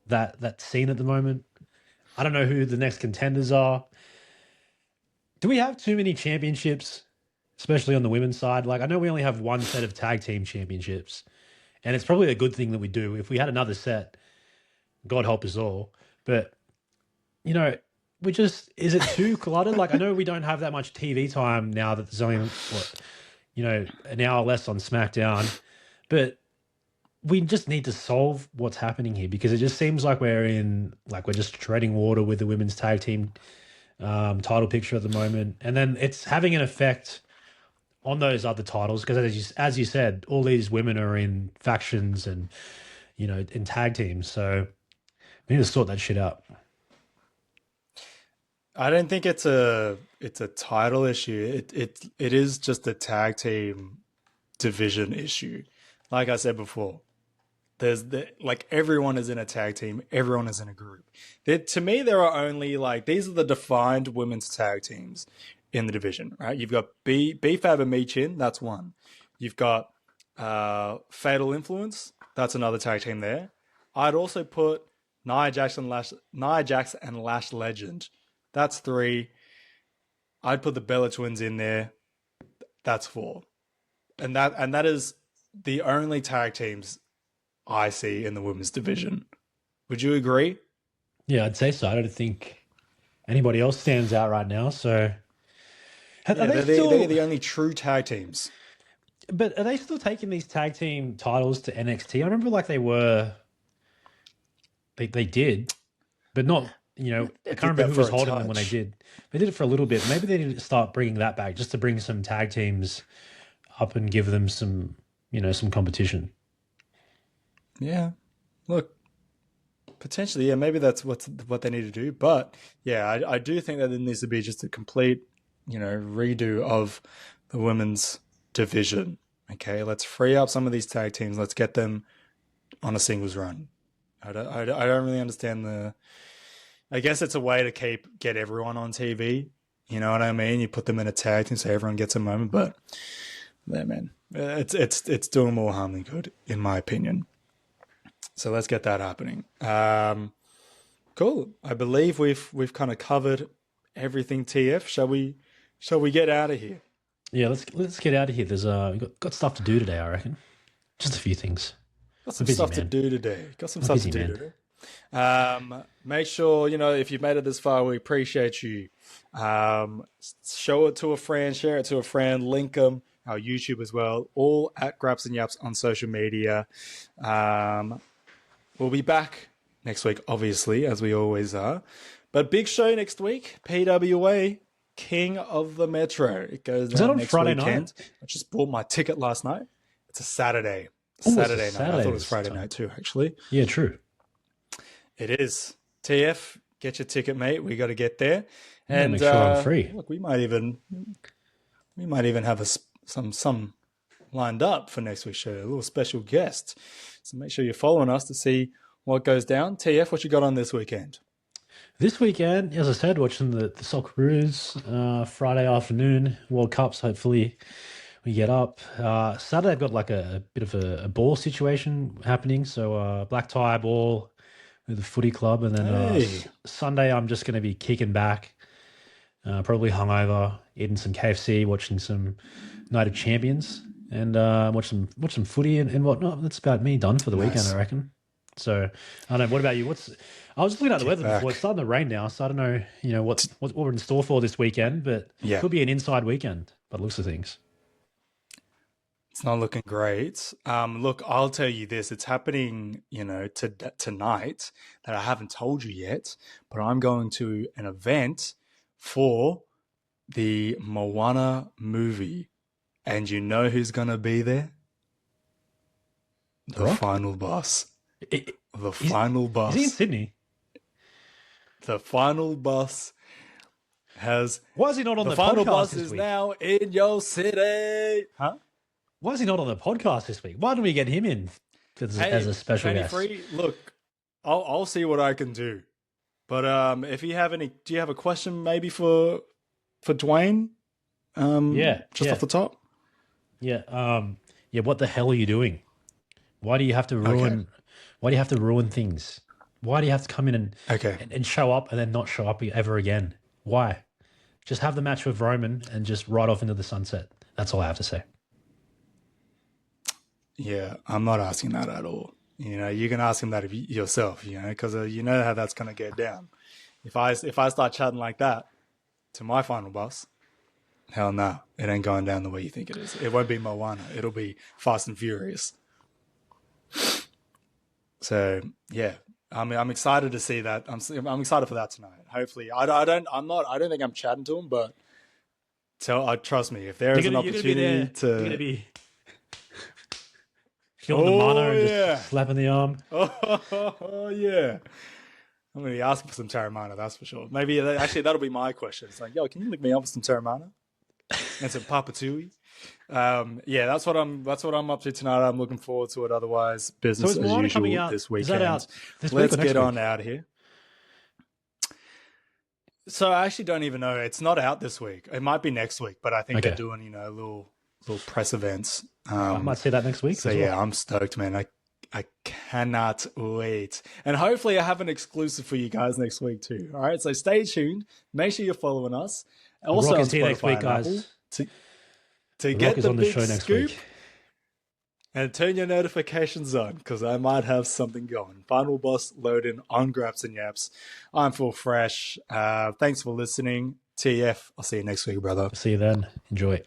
that scene at the moment. I don't know who the next contenders are. Do we have too many championships, especially on the women's side? Like I know we only have one set of tag team championships, and it's probably a good thing that we do. If we had another set, God help us all. But you know, we just is it too cluttered? Like I know we don't have that much TV time now that there's only what an hour less on SmackDown, but we just need to solve what's happening here because it just seems like we're just treading water with the women's tag team title picture at the moment, and then it's having an effect on those other titles because as you said, all these women are in factions and in tag teams, so we need to sort that shit out. I don't think it's a title issue. It is just a tag team division issue. Like I said before, like everyone is in a tag team, everyone is in a group. To me, there are only like these are the defined women's tag teams in the division, right? You've got B-Fab and Michin, that's one. You've got Fatal Influence, that's another tag team there. I'd also put Nia Jax and Lash Legend. That's three. I'd put the Bella Twins in there. That's four. And that is the only tag teams I see in the women's division. Would you agree? Yeah, I'd say so. I don't think anybody else stands out right now. So are Yeah, they they're still? the only true tag teams. But are they still taking these tag team titles to NXT? I remember like they did, but not. I They can't did remember that who for was a holding them when they touch. did. They did it for a little bit. Maybe they need to start bringing that back just to bring some tag teams up and give them some competition. Yeah. Look, potentially, yeah, maybe that's what they need to do. But yeah, I do think that there needs to be just a complete, redo of the women's division. Okay, let's free up some of these tag teams. Let's get them on a singles run. I don't really understand the. I guess it's a way to get everyone on TV. You know what I mean? You put them in a tag team so everyone gets a moment. But yeah, man, it's doing more harm than good, in my opinion. So let's get that happening. Cool. I believe we've kind of covered everything. TF. Shall we get out of here? Yeah, let's get out of here. There's we got stuff to do today, I reckon. Just a few things. Got I'm some busy, stuff to man. do today. Got some I'm a stuff to busy do man. today. Make sure if you've made it this far, we appreciate you. Show it to a friend, share it to a friend, link them. Our YouTube as well, all at Graps and Yaps on social media. We'll be back next week, obviously, as we always are. But big show next week, PWA, King of the Metro. It goes Is that down on next Friday night? weekend. I just bought my ticket last night. It's a Saturday. Oh, it's a Saturday night. I Saturday thought it was this Friday time. night too, actually. Yeah, true. It is. TF, get your ticket, mate. We got to get there. Yeah, And make sure I'm free. look, we might even have some lined up for next week's show. A little special guest. So make sure you're following us to see what goes down. TF, what you got on this weekend? This weekend, as I said, watching the Socceroos Friday afternoon World Cups. Hopefully, we get up. Saturday, I've got like a bit of a ball situation happening. So black tie ball with the footy club, and then Hey, Sunday, I'm just going to be kicking back, probably hungover, eating some KFC, watching some Night of Champions, and watch some footy and whatnot. That's about me done for the weekend, I nice. reckon. So I don't know. What about you? I was just looking at the Kick weather before. It's back. starting to rain now, so I don't know. What we're in store for this weekend, but it Yeah. could be an inside weekend. By the looks of things. It's not looking great. Look, I'll tell you this. It's happening, tonight that I haven't told you yet, but I'm going to an event for the Moana movie. And you know who's going to be there? The The Rock? final boss. I- The Is, final is he in boss. Sydney? The final boss has. Why is he not on The the final podcast boss this is week? now in your city. Huh? Why is he not on the podcast this week? Why don't we get him in as Hey, a special Tony guest? Free, look, I'll see what I can do. But if you have any, do you have a question maybe for Dwayne? Yeah, Just yeah, off the top. yeah. Yeah. What the hell are you doing? Why do you have to Okay. ruin? Why do you have to ruin things? Why do you have to come in Okay. and show up and then not show up ever again? Why? Just have the match with Roman and just ride off into the sunset. That's all I have to say. Yeah, I'm not asking that at all. You can ask him that yourself. Because you know how that's gonna get down. If I start chatting like that to my final boss, hell no, it ain't going down the way you think it is. It won't be Moana. It'll be Fast and Furious. So yeah, I'm excited to see that. I'm excited for that tonight. Hopefully, I don't think I'm chatting to him, but trust me, if there is an You're gonna be opportunity there. You're gonna to, be feeling the oh mana and yeah, just slapping the arm. oh yeah, I'm gonna be asking for some Terramana, that's for sure. Maybe actually that'll be my question. It's like, yo, can you link me up with some Terramana and some Papatui? Yeah, that's what I'm up to tonight. I'm looking forward to it. Otherwise, So business is as Moana coming usual out? this Is that weekend. out this week Let's or next get on week? out here. So I actually don't even know. It's not out this week. It might be next week, but I think they're Okay, doing little press events. I might see that next week So as well. yeah, I'm stoked, man. I cannot wait, and hopefully I have an exclusive for you guys next week too. All right, so stay tuned. Make sure you're following us, The also Rock on is here next Spotify week, and Apple, guys. to The Rock get is the on the big show next scoop. week. And turn your notifications on because I might have something going. Final boss loading on Graps and Yaps. I'm full fresh. Thanks for listening. TF. I'll see you next week, brother. See you then. Enjoy.